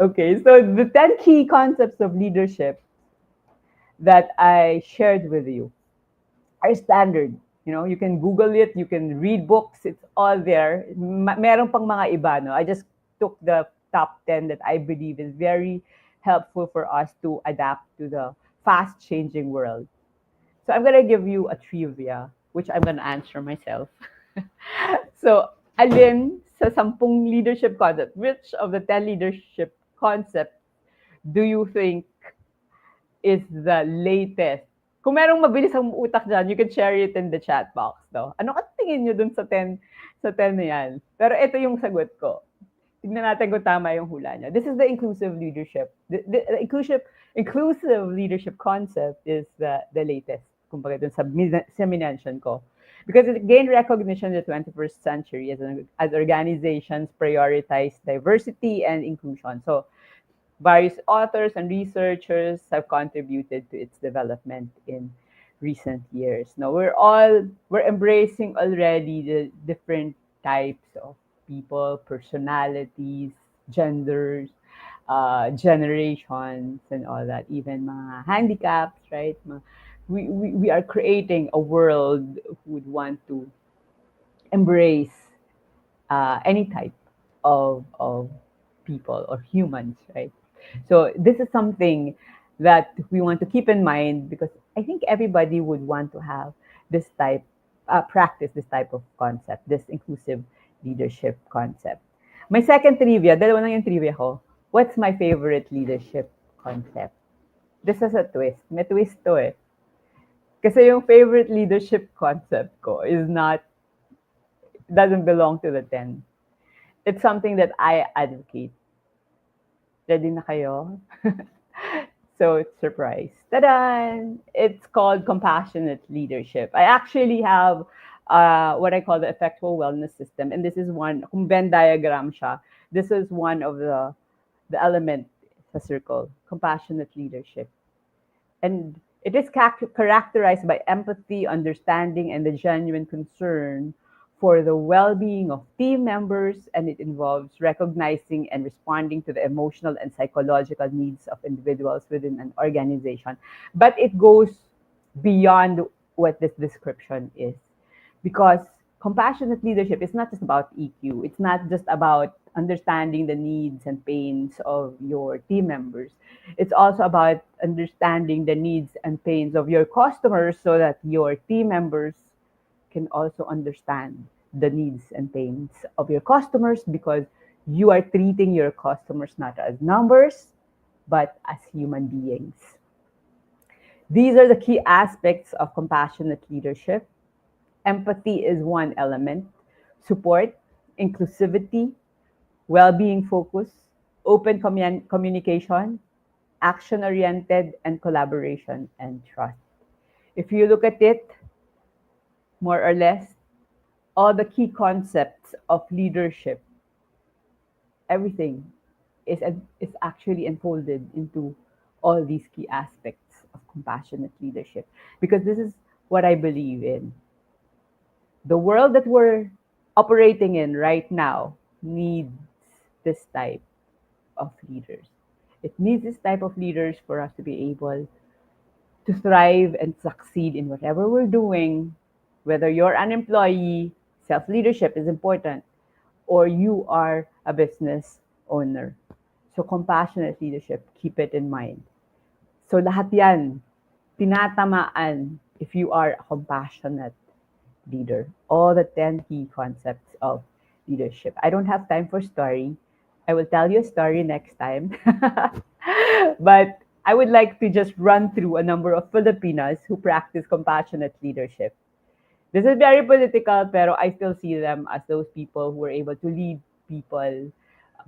Okay, so the 10 key concepts of leadership that I shared with you are standard. You know, you can Google it, you can read books, it's all there. Meron pang mga iba, no? I just took the top 10 that I believe is very helpful for us to adapt to the fast changing world. So I'm gonna give you a trivia, which I'm gonna answer myself. So, alin sa 10 leadership concept, which of the 10 leadership concepts do you think is the latest? Kung merong mabilis ang utak dyan, you can share it in the chat box. No? Ano ka tingin nyo dun sa 10 na yan? Pero ito yung sagot ko. Tignan natin kung tama yung hula niya. This is the inclusive leadership. The inclusive leadership concept is the latest. Kumbaga dun sa minention ko. Because it gained recognition in the 21st century as organizations prioritize diversity and inclusion. So, various authors and researchers have contributed to its development in recent years. Now we're embracing already the different types of people, personalities, genders, generations, and all that. Even mga handicaps, right? We are creating a world who would want to embrace any type of people or humans, right? So this is something that we want to keep in mind because I think everybody would want to have this type, practice this type of concept, this inclusive leadership concept. My second trivia, dalawa lang yung trivia ko. What's my favorite leadership concept? This is a twist. May twist to eh. Kasi yung favorite leadership concept ko is not, doesn't belong to the 10. It's something that I advocate. Ready na kayo? So, surprise. Ta-da! It's called compassionate leadership. I actually have what I call the effectual wellness system. And this is one, kung Venn diagram siya, this is one of the element sa circle, compassionate leadership. And it is characterized by empathy, understanding, and the genuine concern for the well being of team members, and it involves recognizing and responding to the emotional and psychological needs of individuals within an organization. But it goes beyond what this description is because compassionate leadership is not just about EQ, it's not just about understanding the needs and pains of your team members. It's also about understanding the needs and pains of your customers so that your team members can also understand the needs and pains of your customers because you are treating your customers not as numbers, but as human beings. These are the key aspects of compassionate leadership. Empathy is one element, support, inclusivity, well being focus, open communication, action oriented, and collaboration and trust. If you look at it, more or less, all the key concepts of leadership, everything is actually enfolded into all these key aspects of compassionate leadership, because this is what I believe in. The world that we're operating in right now needs this type of leaders. It needs this type of leaders for us to be able to thrive and succeed in whatever we're doing. Whether you're an employee, self leadership is important, or you are a business owner. So compassionate leadership, keep it in mind. So lahat yan, tinatamaan if you are a compassionate leader. All the 10 key concepts of leadership. I don't have time for story. I will tell you a story next time. But I would like to just run through a number of Filipinas who practice compassionate leadership. This is very political, pero I still see them as those people who were able to lead people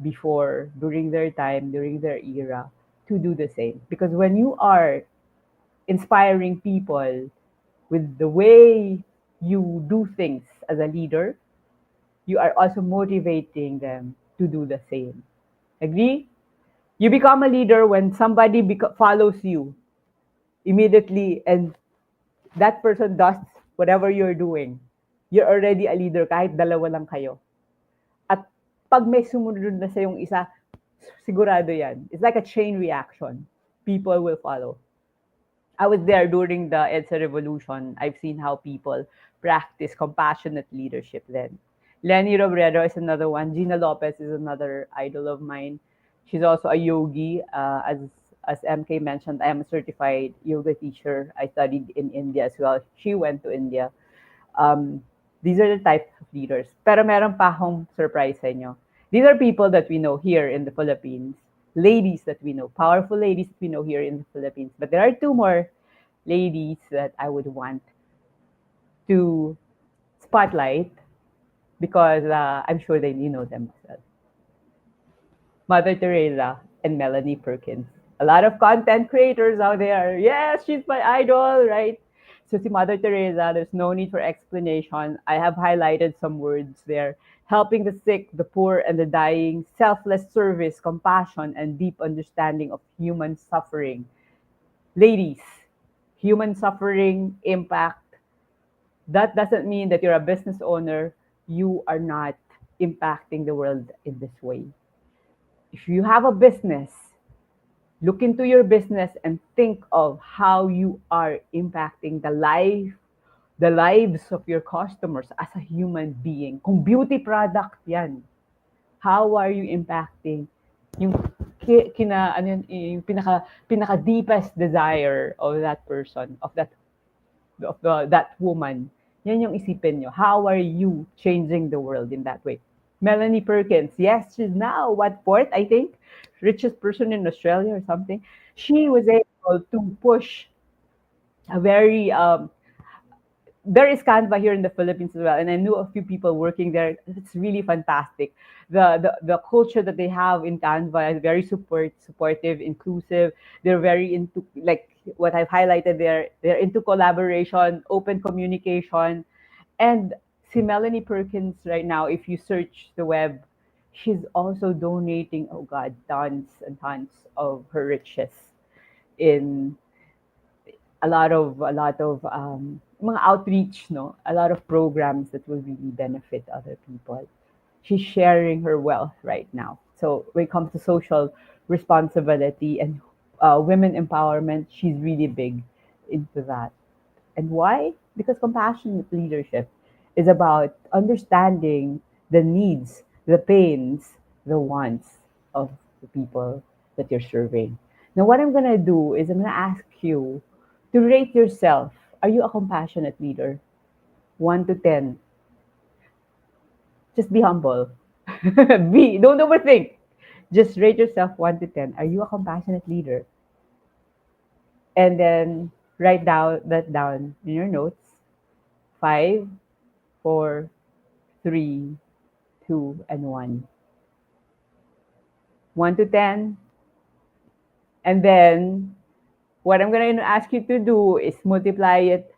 before, during their time, during their era, to do the same. Because when you are inspiring people with the way you do things as a leader, you are also motivating them to do the same. Agree? You become a leader when somebody follows you immediately and that person does whatever you're doing. You're already a leader kahit dalawa lang kayo. At pag may sumunod na sa yung isa, sigurado yan. It's like a chain reaction. People will follow. I was there during the EDSA revolution. I've seen how people practice compassionate leadership then. Lenny Robredo is another one. Gina Lopez is another idol of mine. She's also a yogi. As MK mentioned, I am a certified yoga teacher. I studied in India as well. She went to India. Um, these are the types of leaders. Pero meron pa akong surprise sa inyo. These are people that we know here in the Philippines. Ladies that we know, powerful ladies that we know here in the Philippines. But there are two more ladies that I would want to spotlight because I'm sure they know them as well. Mother Teresa and Melanie Perkins. A lot of content creators out there. Yes, she's my idol, right? So si Mother Teresa, there's no need for explanation. I have highlighted some words there. Helping the sick, the poor, and the dying, selfless service, compassion, and deep understanding of human suffering. Ladies, human suffering, impact, that doesn't mean that you're a business owner, you are not impacting the world in this way. If you have a business, look into your business and think of how you are impacting the lives of your customers as a human being. Kung beauty product yan, how are you impacting yung ano yun, yung pinaka deepest desire of that person, that woman. Yan yung isipin nyo. How are you changing the world in that way? Melanie Perkins, yes, she's now what, fourth, I think, richest person in Australia or something. She was able to push a very there is Canva here in the Philippines as well, and I knew a few people working there. It's really fantastic. The culture that they have in Canva is very supportive, inclusive. They're very into, like what I've highlighted there. They're into collaboration, open communication, and see Melanie Perkins right now. If you search the web, she's also donating. Oh God, tons and tons of her riches in a lot of mga outreach, no, a lot of programs that will really benefit other people. She's sharing her wealth right now. So when it comes to social responsibility and women empowerment, she's really big into that. And why? Because compassionate leadership is about understanding the needs, the pains, the wants of the people that you're serving. Now, what I'm going to do is I'm going to ask you to rate yourself. Are you a compassionate leader? 1 to 10. Just be humble. Don't overthink. Just rate yourself 1 to 10. Are you a compassionate leader? And then write down that down in your notes. 5, 4, 3, 2, and 1. 1 to 10. And then what I'm going to ask you to do is multiply it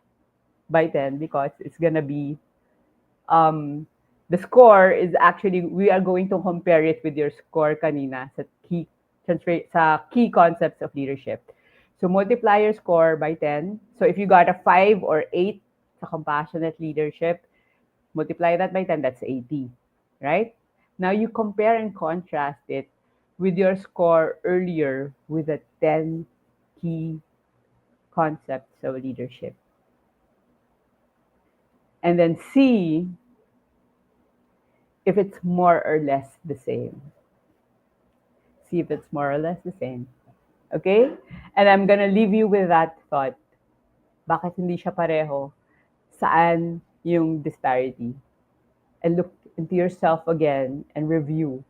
by 10 because it's going to be the score is actually, we are going to compare it with your score kanina sa key sa key concepts of leadership. So multiply your score by 10. So if you got a 5 or 8 sa compassionate leadership, multiply that by 10, that's 80, right? Now you compare and contrast it with your score earlier with the 10 key concepts of leadership. And then see if it's more or less the same. See if it's more or less the same. Okay? And I'm gonna leave you with that thought. Bakit hindi siya pareho? Saan yung disparity? And look into yourself again and review.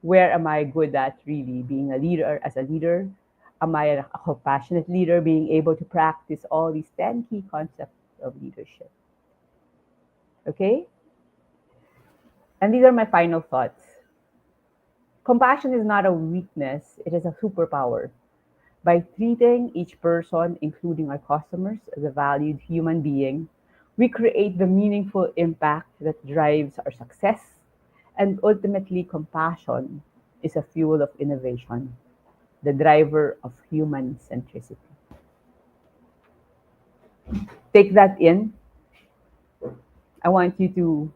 Where am I good at really being a leader as a leader? Am I a compassionate leader being able to practice all these 10 key concepts of leadership? Okay? And these are my final thoughts. Compassion is not a weakness, it is a superpower. By treating each person, including our customers, as a valued human being, we create the meaningful impact that drives our success. And ultimately, compassion is a fuel of innovation, the driver of human centricity. Take that in. I want you to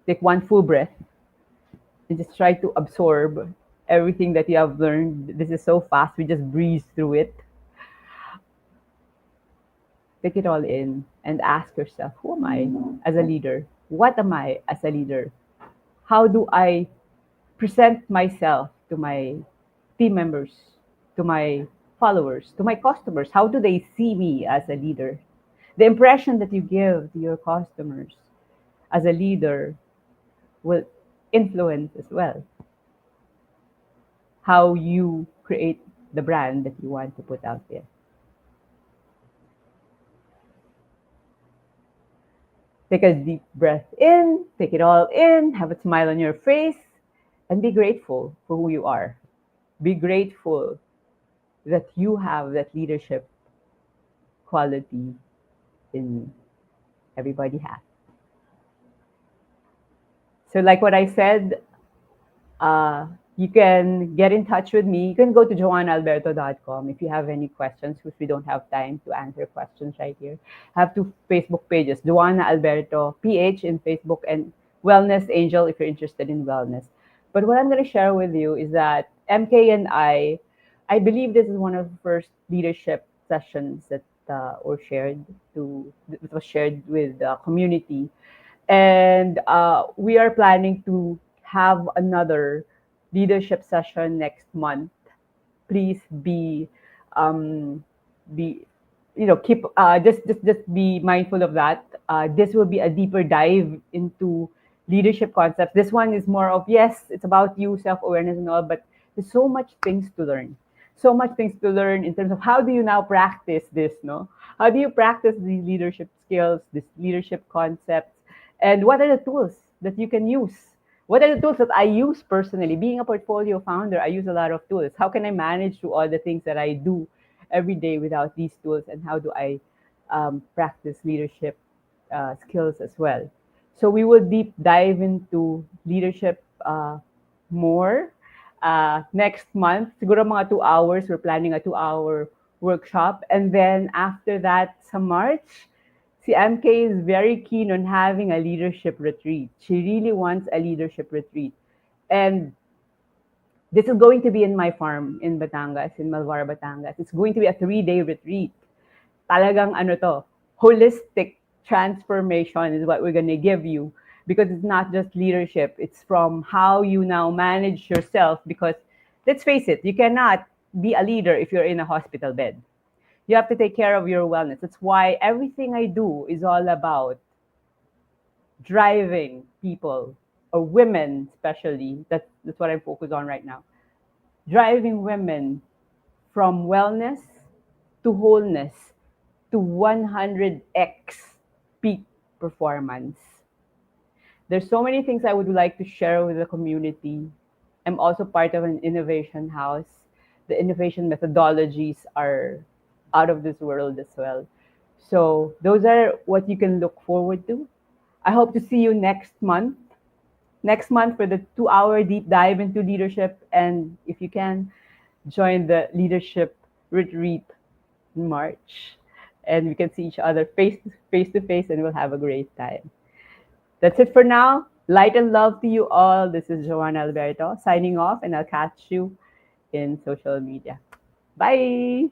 take one full breath and just try to absorb everything that you have learned. This is so fast, we just breeze through it. Take it all in and ask yourself, who am I as a leader? What am I as a leader? How do I present myself to my team members, to my followers, to my customers? How do they see me as a leader? The impression that you give to your customers as a leader will influence as well how you create the brand that you want to put out there. Take a deep breath in, take it all in, have a smile on your face, and be grateful for who you are. Be grateful that you have that leadership quality in everybody has. So, like what I said, uh, you can get in touch with me. You can go to joannaalberto.com if you have any questions, which we don't have time to answer questions right here. I have two Facebook pages, Joanna Alberto PH in Facebook and Wellness Angel if you're interested in wellness. But what I'm going to share with you is that MK and I believe this is one of the first leadership sessions that were shared that was shared with the community, and we are planning to have another leadership session next month. Please um, be keep just be mindful of that. This will be a deeper dive into leadership concepts. This one is more of, yes, it's about you, self-awareness and all, but there's so much things to learn. So much things to learn in terms of how do you now practice this, no? How do you practice these leadership skills, these leadership concepts, and what are the tools that you can use? What are the tools that I use personally? Being a portfolio founder, I use a lot of tools. How can I manage through all the things that I do every day without these tools? And how do I practice leadership skills as well? So we will deep dive into leadership more next month. Siguro mga 2 hours. We're planning a 2 hour workshop. And then after that, sa March, si MK is very keen on having a leadership retreat. She really wants a leadership retreat. And this is going to be in my farm in Batangas, in Malvar, Batangas. It's going to be a 3-day retreat. Talagang ano to, holistic transformation is what we're going to give you, because it's not just leadership. It's from how you now manage yourself, because let's face it, you cannot be a leader if you're in a hospital bed. You have to take care of your wellness. That's why everything I do is all about driving people, or women especially. That's what I'm focused on right now. Driving women from wellness to wholeness to 100x peak performance. There's so many things I would like to share with the community. I'm also part of an innovation house. The innovation methodologies are out of this world as well. So those are what you can look forward to. I hope to see you next month. Next month for the 2 hour deep dive into leadership. And if you can, join the leadership retreat in March. And we can see each other face to face, and we'll have a great time. That's it for now. Light and love to you all. This is Joanna Alberto signing off, and I'll catch you in social media. Bye.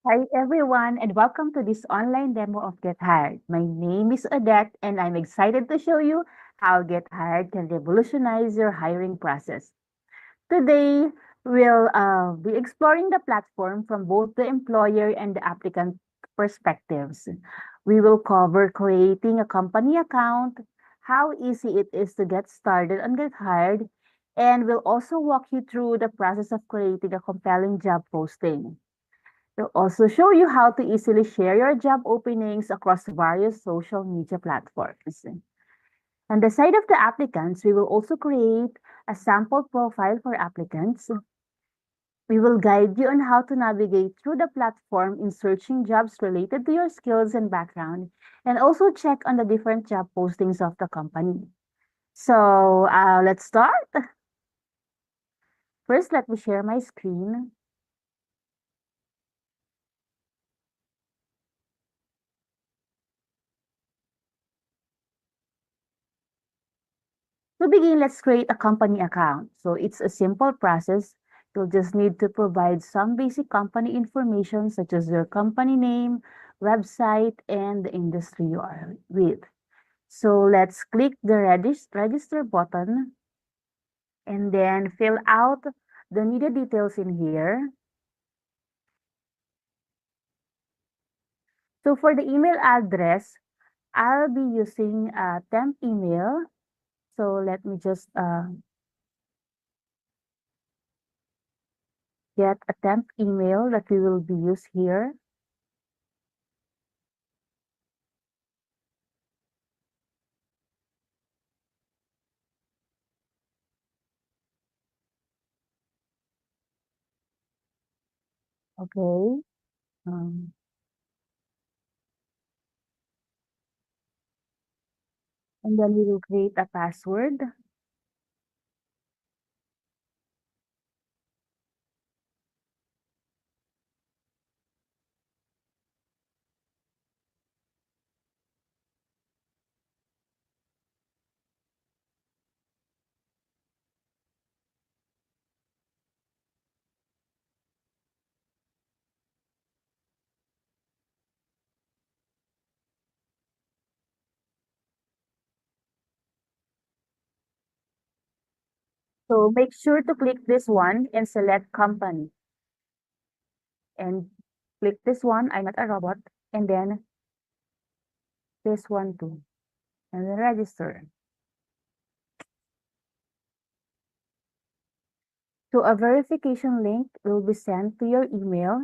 Hi everyone, and welcome to this online demo of GetHired. My name is Odette, and I'm excited to show you how GetHired can revolutionize your hiring process. Today, we'll be exploring the platform from both the employer and the applicant perspectives. We will cover creating a company account, how easy it is to get started on GetHired, and we'll also walk you through the process of creating a compelling job posting. We'll also show you how to easily share your job openings across various social media platforms. On the side of the applicants, we will also create a sample profile for applicants. We will guide you on how to navigate through the platform in searching jobs related to your skills and background, and also check on the different job postings of the company. So let's start. First, let me share my screen. To begin, let's create a company account. So it's a simple process. You'll just need to provide some basic company information such as your company name, website, and the industry you are with. So let's click the register button and then fill out the needed details in here. So for the email address, I'll be using a temp email. So let me just get a temp email that we will be use here. Okay. Um, and then we will create a password. So make sure to click this one and select company. And click this one, I'm not a robot. And then this one too. And then register. So a verification link will be sent to your email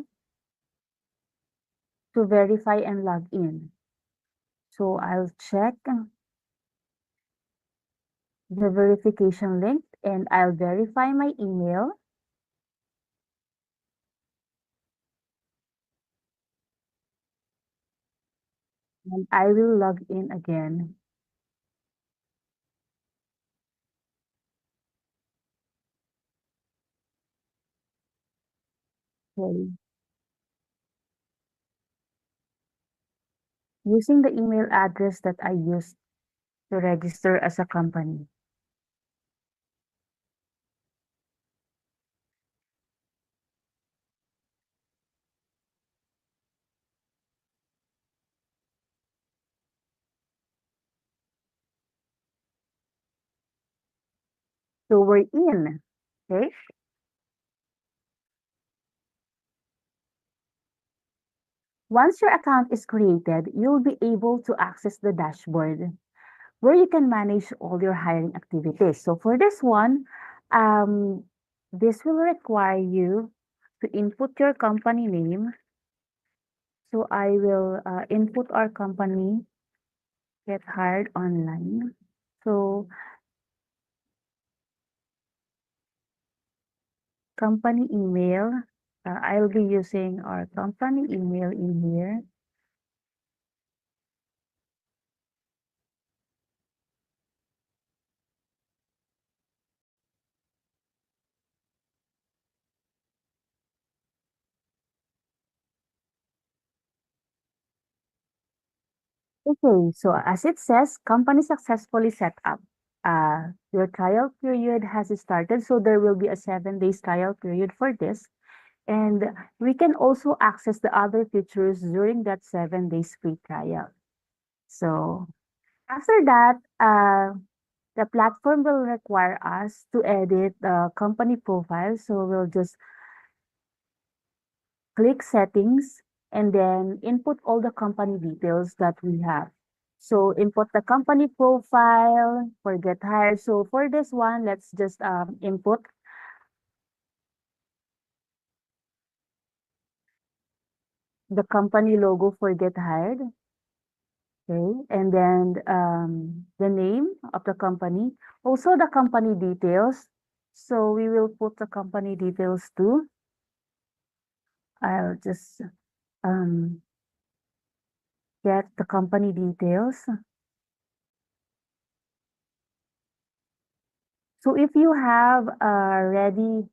to verify and log in. So I'll check the verification link and I'll verify my email. And I will log in again. Okay. Using the email address that I used to register as a company. So we're in. Okay. Once your account is created, you'll be able to access the dashboard where you can manage all your hiring activities. So for this one, this will require you to input your company name. So I will input our company, Get Hired Online. So company email, I'll be using our company email in here. Okay, so as it says, company successfully set up. Your trial period has started, so there will be a 7 days trial period for this. And we can also access the other features during that 7 days free trial. So after that, the platform will require us to edit the company profile. So we'll just click settings and then input all the company details that we have. So input the company profile for Get Hired. So for this one, let's just input the company logo for Get Hired. Okay, and then the name of the company, also the company details. So we will put the company details too. I'll just um, get the company details. So if you have a ready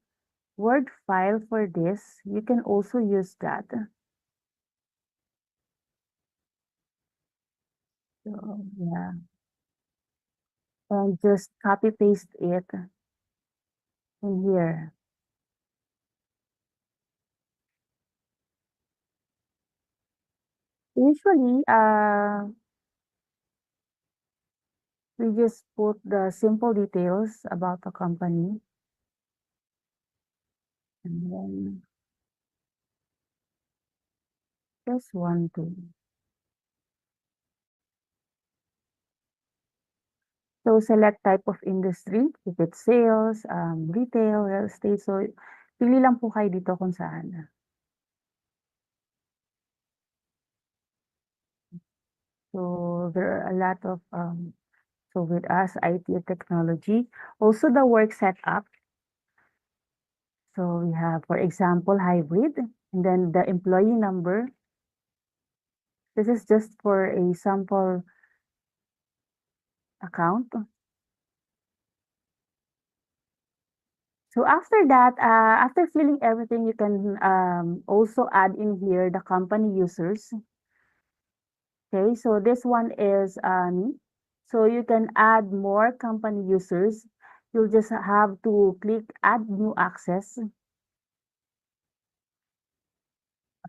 Word file for this, you can also use that. So yeah, and just copy paste it in here. Usually, we just put the simple details about the company and then this one too. So select type of industry, if it's sales, retail, real estate. So pili lang po kayo dito kung saan. So there are a lot of so with us, IT technology. Also the work setup. So we have, for example, hybrid, and then the employee number. This is just for a sample account. So after that, after filling everything, you can also add in here the company users. Okay, so this one is me. So you can add more company users. You'll just have to click add new access.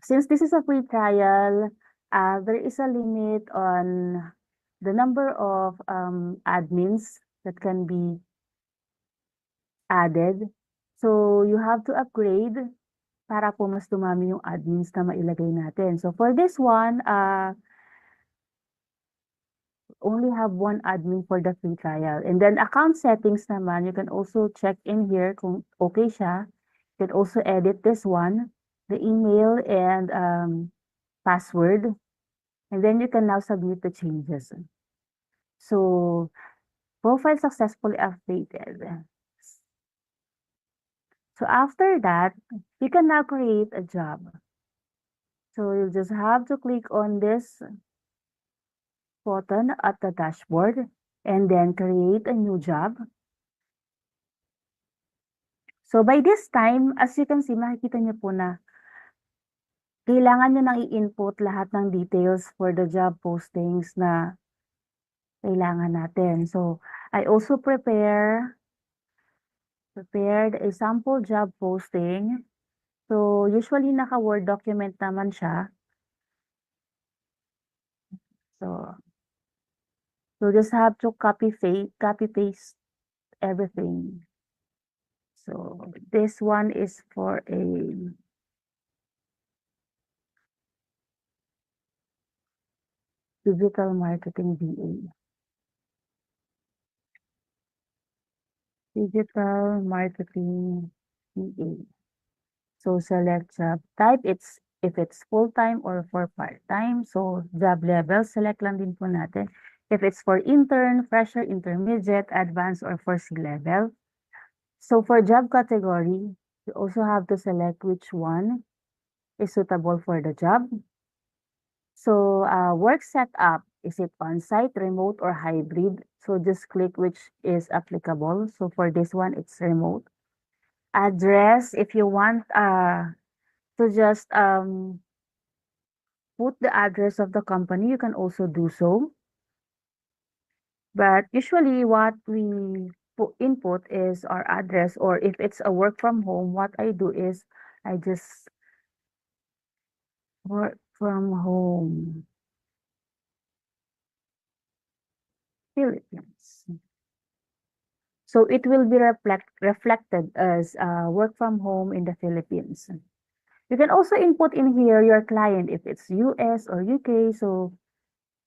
Since this is a free trial, there is a limit on the number of admins that can be added. So you have to upgrade para po mas dumami yung admins na mailagay natin. So for this one, only have one admin for the free trial. And then account settings naman, you can also check in here kung okay siya. You can also edit this one, the email and password. And then you can now submit the changes. So profile successfully updated. So after that, you can now create a job. So you just have to click on this button at the dashboard and then create a new job. So by this time, as you can see, makikita niyo po na kailangan niyo nang i-input lahat ng details for the job postings na kailangan natin. So I also prepared a sample job posting. So usually naka-Word document naman siya. So you just have to copy paste everything. So this one is for a digital marketing VA. Digital marketing VA. So select job type, it's if it's full-time or for part-time. So job level, select lang din po natin. If it's for intern, fresher, intermediate, advanced, or for C-level. So for job category, you also have to select which one is suitable for the job. So work setup, is it on-site, remote, or hybrid? So just click which is applicable. So for this one, it's remote. Address, if you want to just put the address of the company, you can also do so. But usually what we input is our address, or if it's a work from home, what I do is I just work from home, Philippines. So it will be reflected as work from home in the Philippines. You can also input in here your client if it's US or UK. So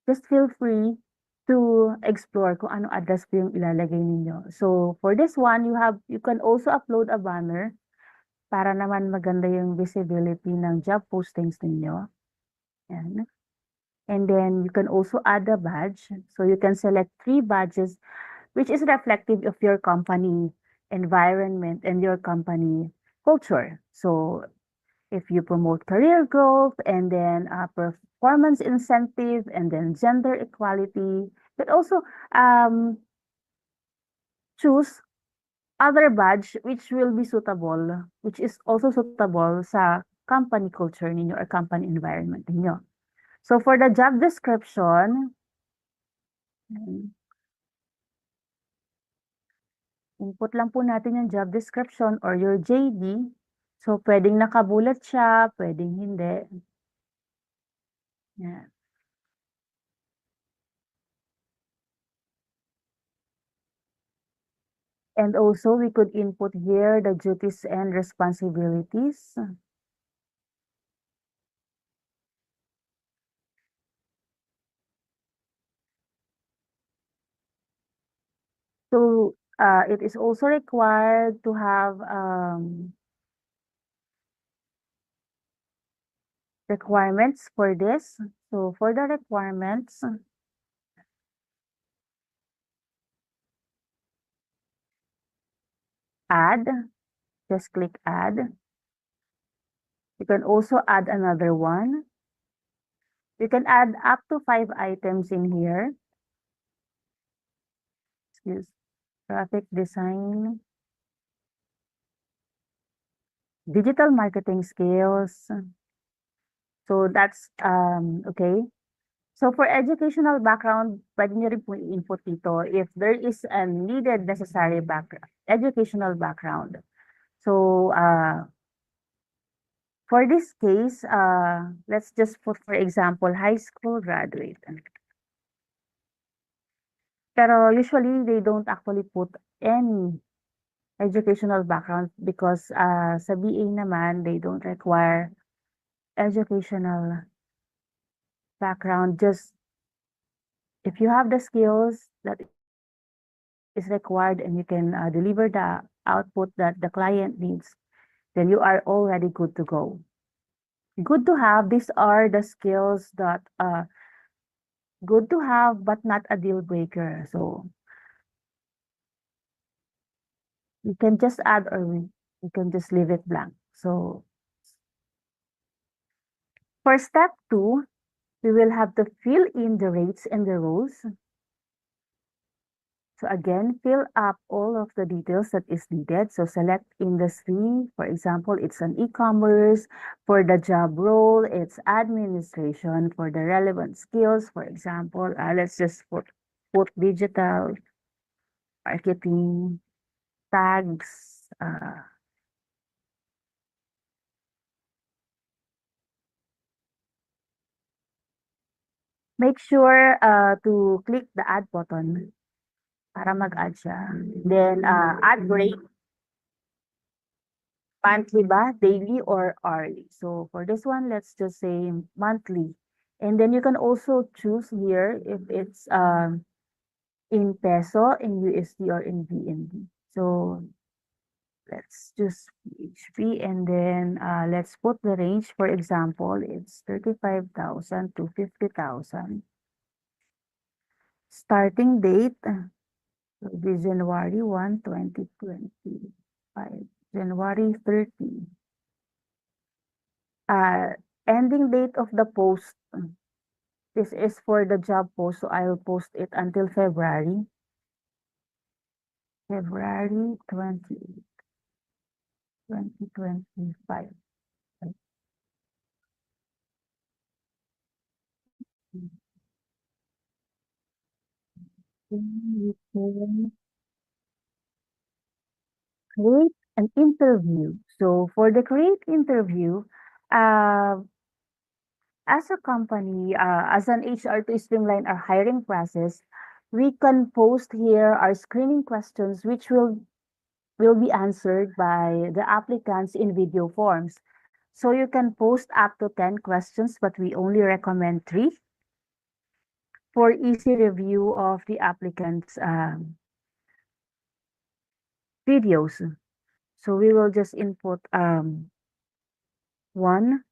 just feel free to explore kung ano address po yung ilalagay ninyo. So for this one, you can also upload a banner para naman maganda yung visibility ng job postings ninyo. Yan. And then you can also add a badge. So you can select 3 badges which is reflective of your company environment and your company culture. So if you promote career growth and then performance incentive and then gender equality, but also um, choose other badge which will be suitable, which is also suitable sa company culture ninyo or company environment ninyo. So for the job description, input lang po natin yung job description or your JD. So pwedeng nakabulat siya, pwedeng hindi. Yan. And also, we could input here the duties and responsibilities. So, it is also required to have requirements for this. So, for the requirements, add, just click add. You can also add another one. You can add up to 5 items in here. Excuse, graphic design, digital marketing skills. So that's okay. So for educational background, pwede nyo rin po i-input dito if there is a needed necessary educational background. So for this case, let's just put, for example, high school graduate. Pero usually, they don't actually put any educational background because sa BA naman, they don't require educational background. Just if you have the skills that is required and you can deliver the output that the client needs, then you are already good to go. Good to have, these are the skills that good to have but not a deal breaker. So you can just add or you can just leave it blank. So for step 2, we will have to fill in the rates and the roles. So again, fill up all of the details that is needed. So select industry. For example, it's an e-commerce. For the job role, it's administration. For the relevant skills, for example, let's just put digital marketing tags. Make sure to click the add button para mag-add siya. Then add rate. Monthly ba, daily or hourly? So for this one, let's just say monthly. And then you can also choose here if it's in peso, in USD, or in BNB. So let's choose PHP and then let's put the range. For example, it's 35,000 to 50,000. Starting date will be January 1, 2025. January 30. Ending date of the post. This is for the job post, so I'll post it until February. February 20, 2025. We can create an interview. So for the create interview, uh, as a company, as an HR to streamline our hiring process, we can post here our screening questions, which will be answered by the applicants in video forms. So you can post up to 10 questions, but we only recommend 3 for easy review of the applicant's videos. So we will just input one.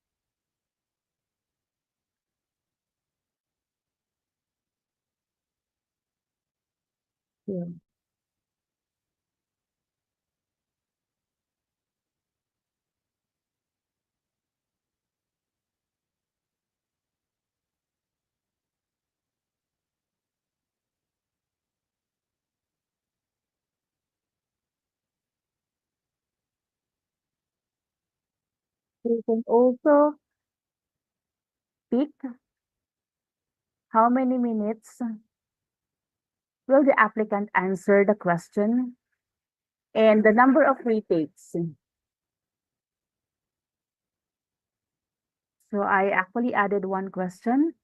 Yeah. You can also pick how many minutes will the applicant answer the question and the number of retakes. So I actually added one question,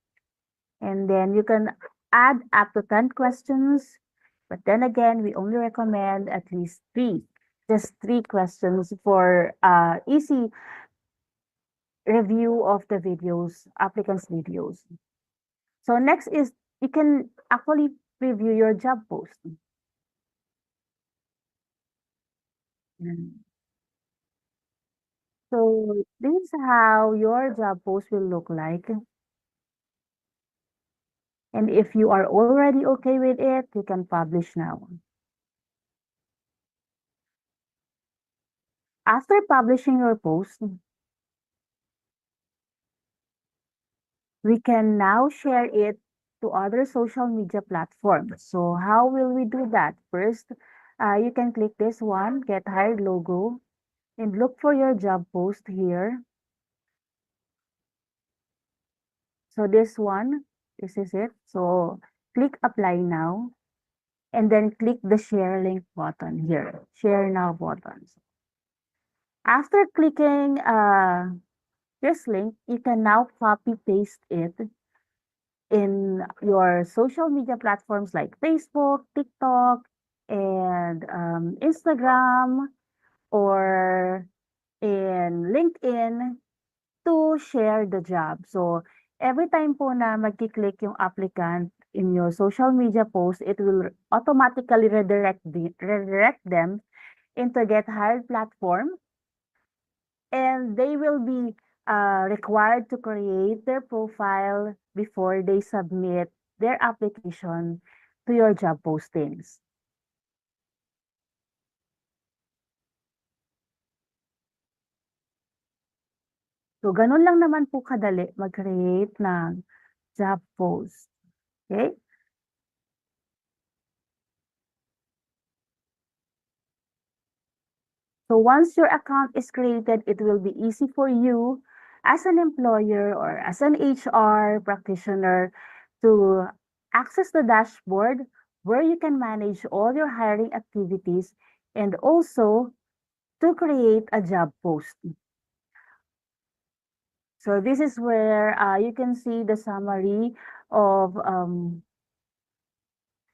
and then you can add up to 10 questions. But then again, we only recommend at least 3, just 3 questions for easy review of the videos, applicants' videos. So next is you can actually preview your job post. Mm. So this is how your job post will look like. And if you are already okay with it, you can publish now. After publishing your post, we can now share it to other social media platforms. So how will we do that? First, you can click this one, Get Hired logo, and look for your job post here. So this one, this is it. So click apply now, and then click the share link button here, share now button. After clicking this link, you can now copy paste it in your social media platforms like Facebook, TikTok, and Instagram, or in LinkedIn to share the job. So, every time po na magki-click yung applicant in your social media post, it will automatically redirect them into Get Hired platform, and they will be required to create their profile before they submit their application to your job postings. So, ganun lang naman po kadali mag-create ng job post. Okay? So, once your account is created, it will be easy for you as an employer or as an HR practitioner to access the dashboard where you can manage all your hiring activities and also to create a job post. So this is where you can see the summary of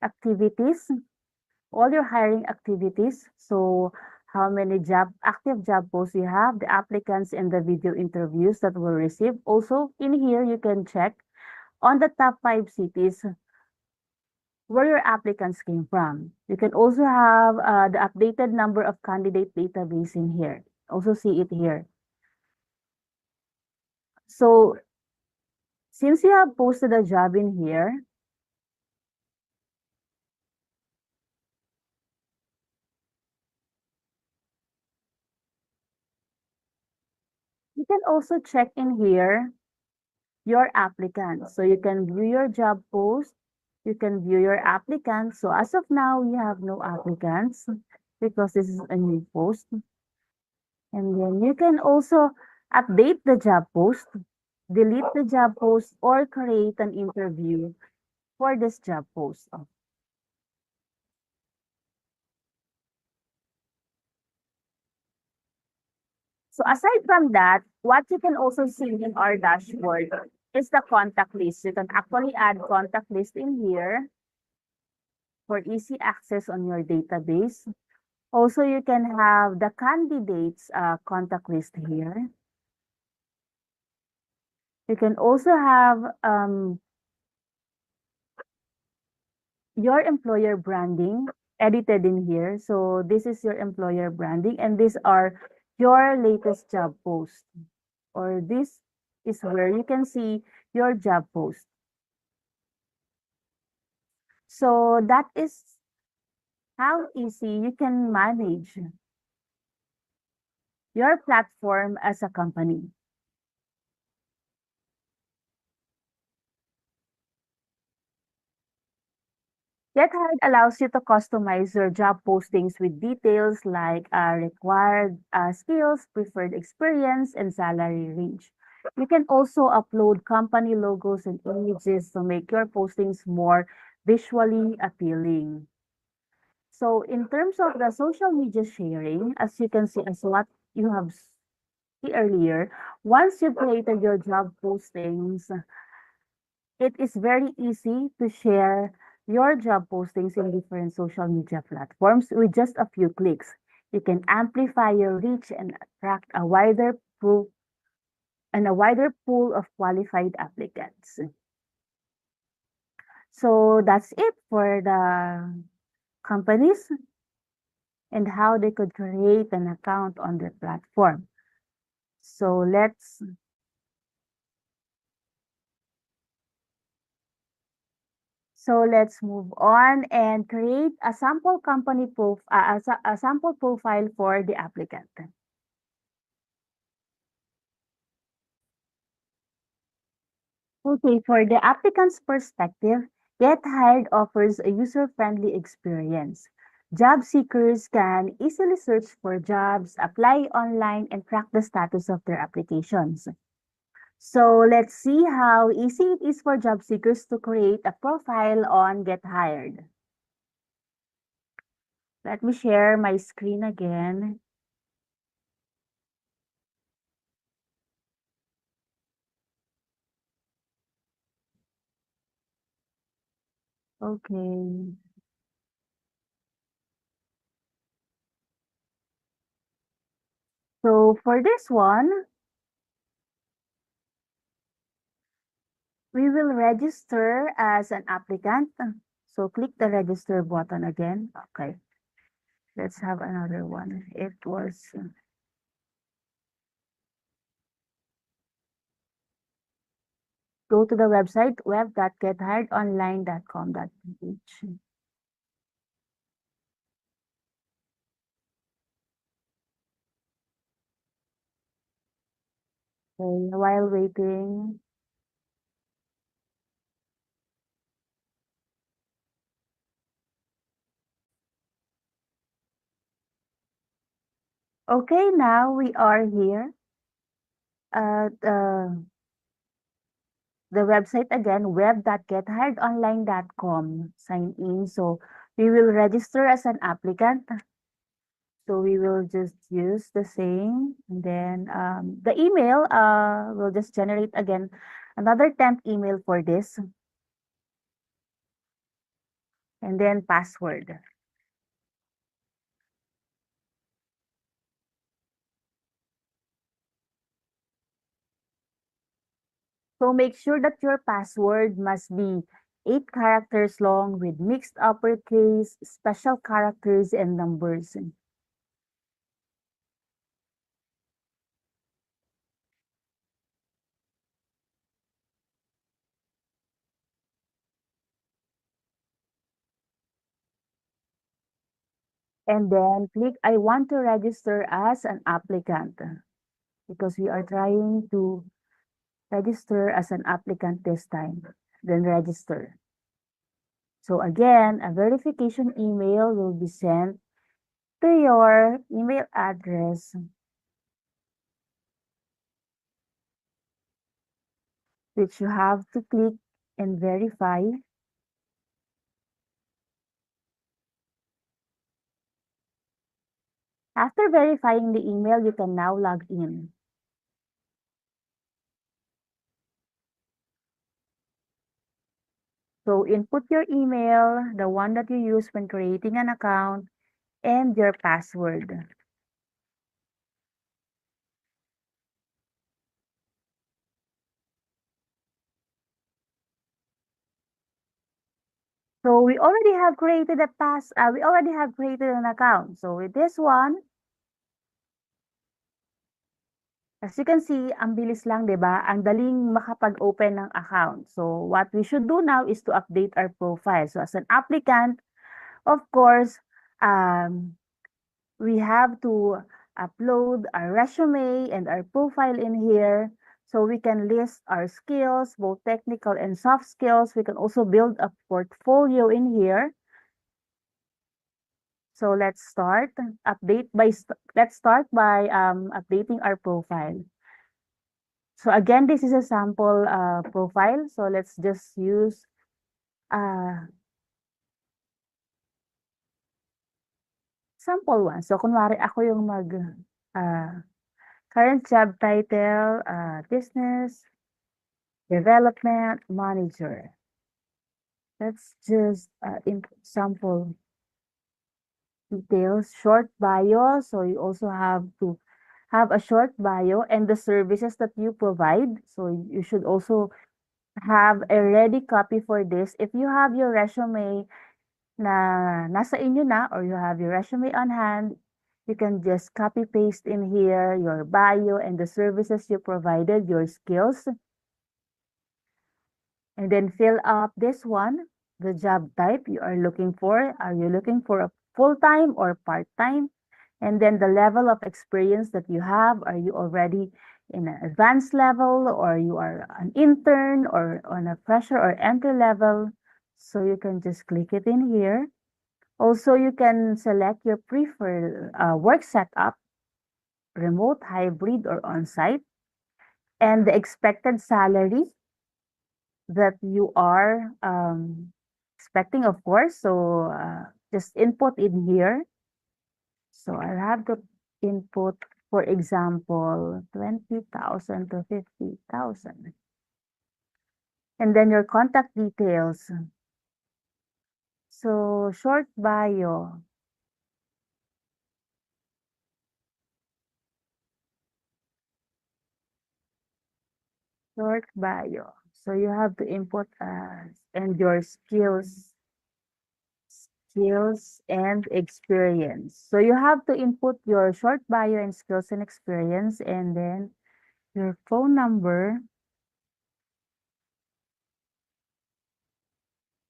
activities, all your hiring activities. So how many active job posts you have, the applicants and the video interviews that were received. Also in here, you can check on the top 5 cities where your applicants came from. You can also have the updated number of candidate database in here. Also see it here. So since you have posted a job in here, you can also check in here your applicants. So you can view your job post, you can view your applicants. So as of now, we have no applicants because this is a new post. And then you can also update the job post, delete the job post, or create an interview for this job post. So aside from that, what you can also see in our dashboard is the contact list. You can actually add contact list in here for easy access on your database. Also, you can have the candidates contact list here. You can also have your employer branding edited in here. So this is your employer branding, and these are your latest job post, or this is where you can see your job post. So that is how easy you can manage your platform as a company. GetHired allows you to customize your job postings with details like required skills, preferred experience, and salary range. You can also upload company logos and images to make your postings more visually appealing. So in terms of the social media sharing, as you can see as what you have seen earlier, once you've created your job postings, it is very easy to share your job postings in different social media platforms with just a few clicks. You can amplify your reach and attract a wider pool of qualified applicants. So that's it for the companies and how they could create an account on their platform. So let's move on and create a sample a sample profile for the applicant. Okay, for the applicant's perspective, GetHired offers a user-friendly experience. Job seekers can easily search for jobs, apply online, and track the status of their applications. So let's see how easy it is for job seekers to create a profile on GetHired. Let me share my screen again. Okay. So for this one, we will register as an applicant. So click the register button again. Okay. Let's have another one. It was go to the website web.gethiredonline.com.ph. Okay, while waiting. Okay, now we are here at the website again, web.gethiredonline.com. Sign in. So we will register as an applicant. So we will just use the same. And then the email will just generate again another temp email for this. And then password. So make sure that your password must be 8 characters long with mixed uppercase, special characters, and numbers. And then click I want to register as an applicant because we are trying to register as an applicant this time. Then register. So again, a verification email will be sent to your email address, which you have to click and verify. After verifying the email, you can now log in. So input your email, the one that you use when creating an account, and your password. So we already have created an account. So with this one, as you can see, ang bilis lang, 'di ba? Ang daling makapag-open ng account. So what we should do now is to update our profile. So as an applicant, of course, we have to upload our resume and our profile in here so we can list our skills, both technical and soft skills. We can also build a portfolio in here. So let's start. Let's start by updating our profile. So again, this is a sample profile. So let's just use uh, sample one. So kunwari ako yung uh, current job title, business development manager. Let's just input sample details, short bio. So you also have to have a short bio and the services that you provide. So you should also have a ready copy for this. If you have your resume na nasa inyo na or you have your resume on hand, you can just copy paste in here your bio and the services you provided, your skills. And then fill up this one, the job type you are looking for. Are you looking for a full-time or part-time? And then the level of experience that you have. Are you already in an advanced level or you are an intern or on a fresher or entry level? So you can just click it in here. Also, you can select your preferred work setup, remote, hybrid, or on-site, and the expected salary that you are expecting, of course. So just input in here. So I'll have to input, for example, 20,000 to 50,000. And then your contact details. So short bio. Short bio. So you have to input and your skills and experience. So you have to input your short bio and skills and experience and then your phone number.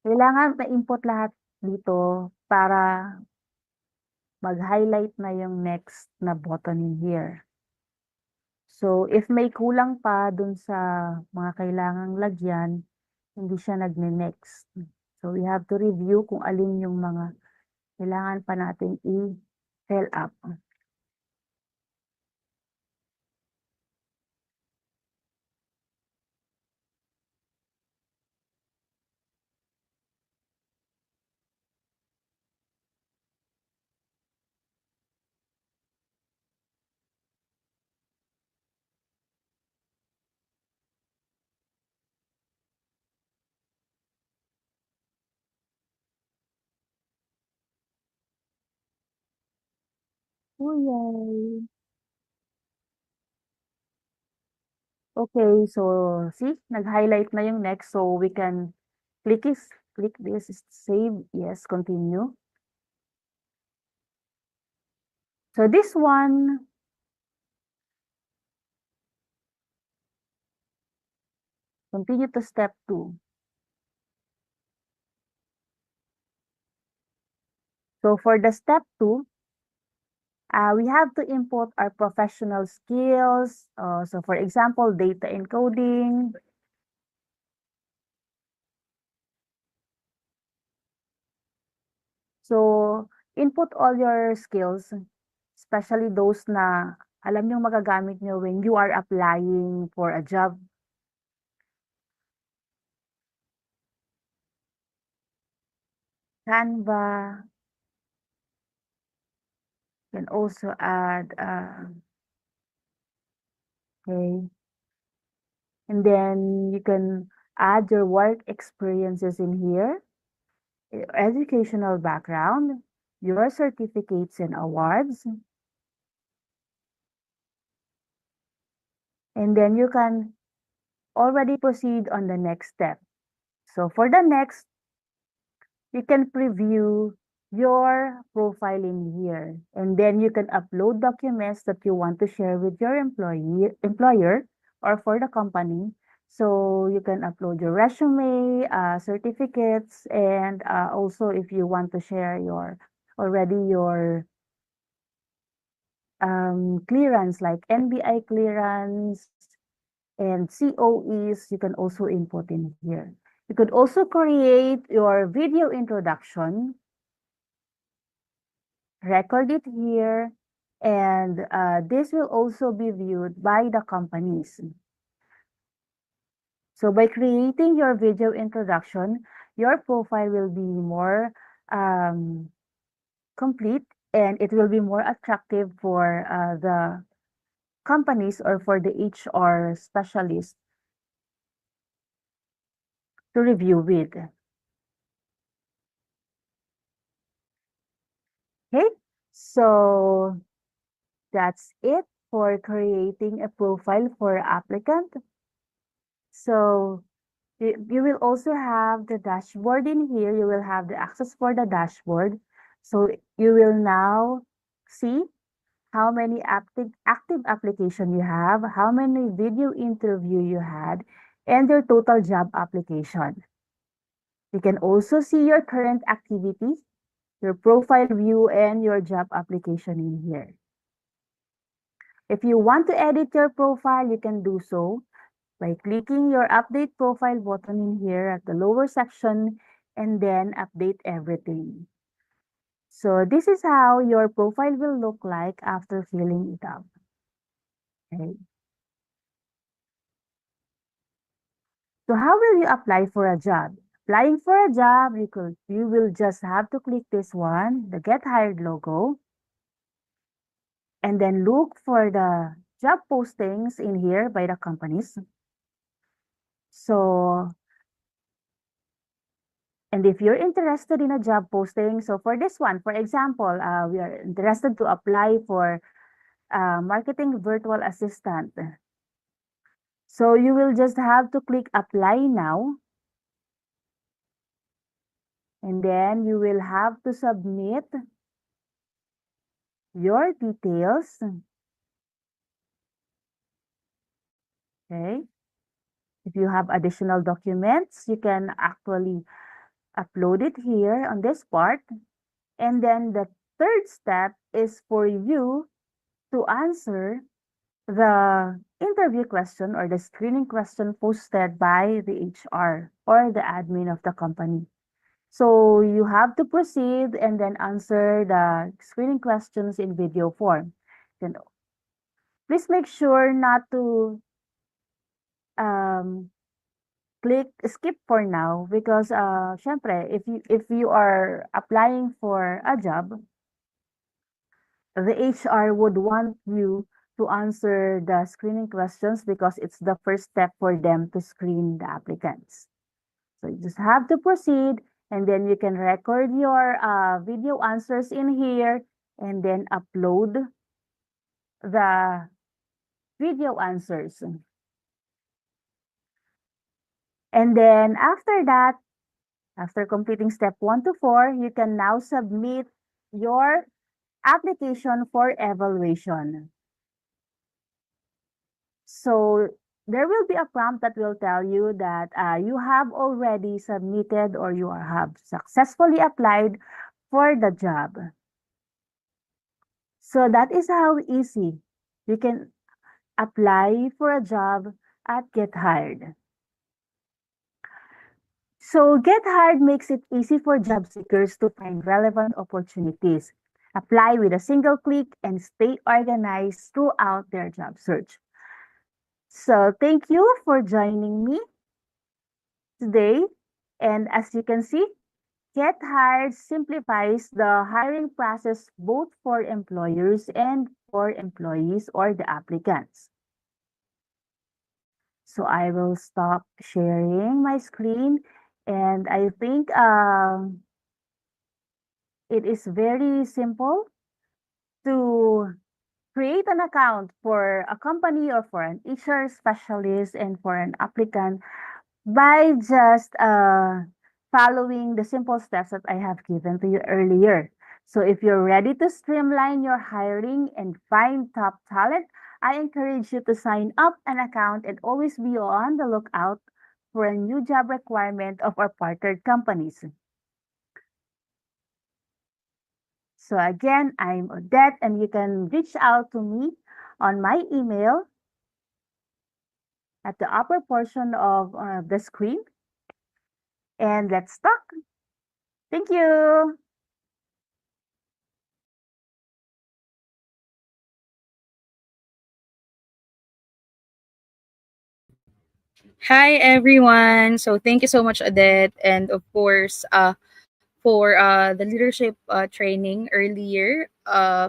Kailangan ma-input lahat dito para mag-highlight na yung next na button in here. So if may kulang pa dun sa mga kailangang lagyan, hindi siya nagne-next. So we have to review kung alin yung mga kailangan pa natin i-fill up. Oh, yay! Okay, so see, nag-highlight na yung next. So we can click this, save, yes, continue. So this one, continue to step 2. So for the step 2, we have to import our professional skills. So for example, data encoding. So input all your skills, especially those na alam nyo magagamit nyo when you are applying for a job. Canva, can also add, okay. And then you can add your work experiences in here, your educational background, your certificates and awards, and then you can already proceed on the next step. So for the next, you can preview your profile in here, and then you can upload documents that you want to share with your employer or for the company. So you can upload your resume, certificates, and also if you want to share your already your clearance like NBI clearance and COEs, you can also input in here. You could also create your video introduction, record it here, and this will also be viewed by the companies. So by creating your video introduction, your profile will be more um, complete and it will be more attractive for the companies or for the HR specialist to review with. Okay, so that's it for creating a profile for applicant. So you will also have the dashboard in here. You will have the access for the dashboard. So you will now see how many active application you have, how many video interview you had, and your total job application. You can also see your current activity, your profile view, and your job application in here. If you want to edit your profile, you can do so by clicking your update profile button in here at the lower section and then update everything. So this is how your profile will look like after filling it up. Okay. So how will you apply for a job? Applying for a job, you will just have to click this one, the Get Hired logo, and then look for the job postings in here by the companies. So, and if you're interested in a job posting, so for this one, for example, we are interested to apply for marketing virtual assistant. So you will just have to click apply now. And then you will have to submit your details. Okay. If you have additional documents, you can actually upload it here on this part. And then the third step is for you to answer the interview question or the screening question posted by the HR or the admin of the company. So you have to proceed and then answer the screening questions in video form. Then please make sure not to um, click skip for now because syempre, if you are applying for a job, the HR would want you to answer the screening questions because it's the first step for them to screen the applicants. So you just have to proceed and then you can record your video answers in here and then upload the video answers. And then after that, after completing step 1 to 4, you can now submit your application for evaluation. So there will be a prompt that will tell you that you have already submitted or you have successfully applied for the job. So that is how easy you can apply for a job at GetHired. So GetHired makes it easy for job seekers to find relevant opportunities, apply with a single click, and stay organized throughout their job search. So thank you for joining me today. And as you can see, Get Hired simplifies the hiring process both for employers and for employees or the applicants. So I will stop sharing my screen, and I think it is very simple to create an account for a company or for an HR specialist and for an applicant by just following the simple steps that I have given to you earlier. So if you're ready to streamline your hiring and find top talent, I encourage you to sign up an account and always be on the lookout for a new job requirement of our partnered companies. So again, I'm Odette, and you can reach out to me on my email at the upper portion of the screen. And let's talk. Thank you. Hi everyone. So thank you so much, Odette, and of course, for the leadership training earlier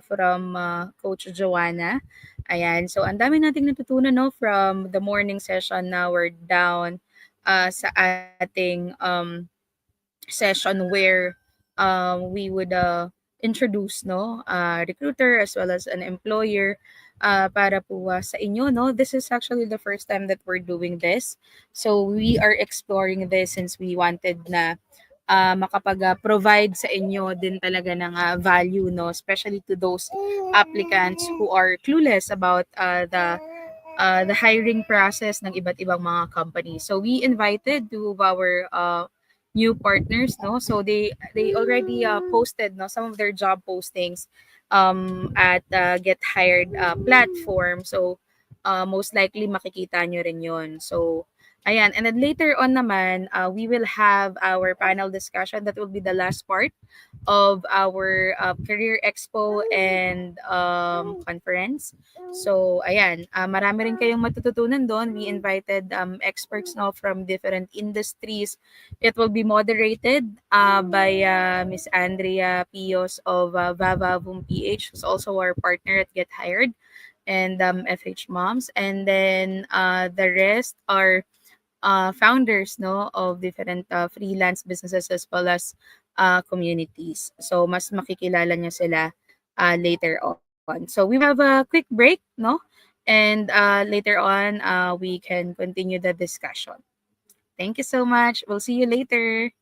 from Coach Joanna. Ayan. So ang dami nating natutunan no from the morning session. Now we're down sa ating session where we would introduce no recruiter as well as an employer para po sa inyo no. This is actually the first time that we're doing this, so we are exploring this since we wanted na makapag-provide sa inyo din talaga ng value no, especially to those applicants who are clueless about the hiring process ng iba't ibang mga companies. So we invited to our new partners, no? So they already posted no some of their job postings at Get Hired platform. So most likely makikita nyo rin yon. So ayan, and then later on naman, we will have our panel discussion. That will be the last part of our Career Expo and conference. So, ayan, marami rin kayong matututunan doon. We invited experts now from different industries. It will be moderated by Miss Andrea Pios of Vava Vum PH, who's also our partner at Get Hired, and FH Moms. And then the rest are founders no of different freelance businesses as well as communities. So mas makikilala niyo sila later on. So we will have a quick break no, and later on we can continue the discussion. Thank you so much. We'll see you later.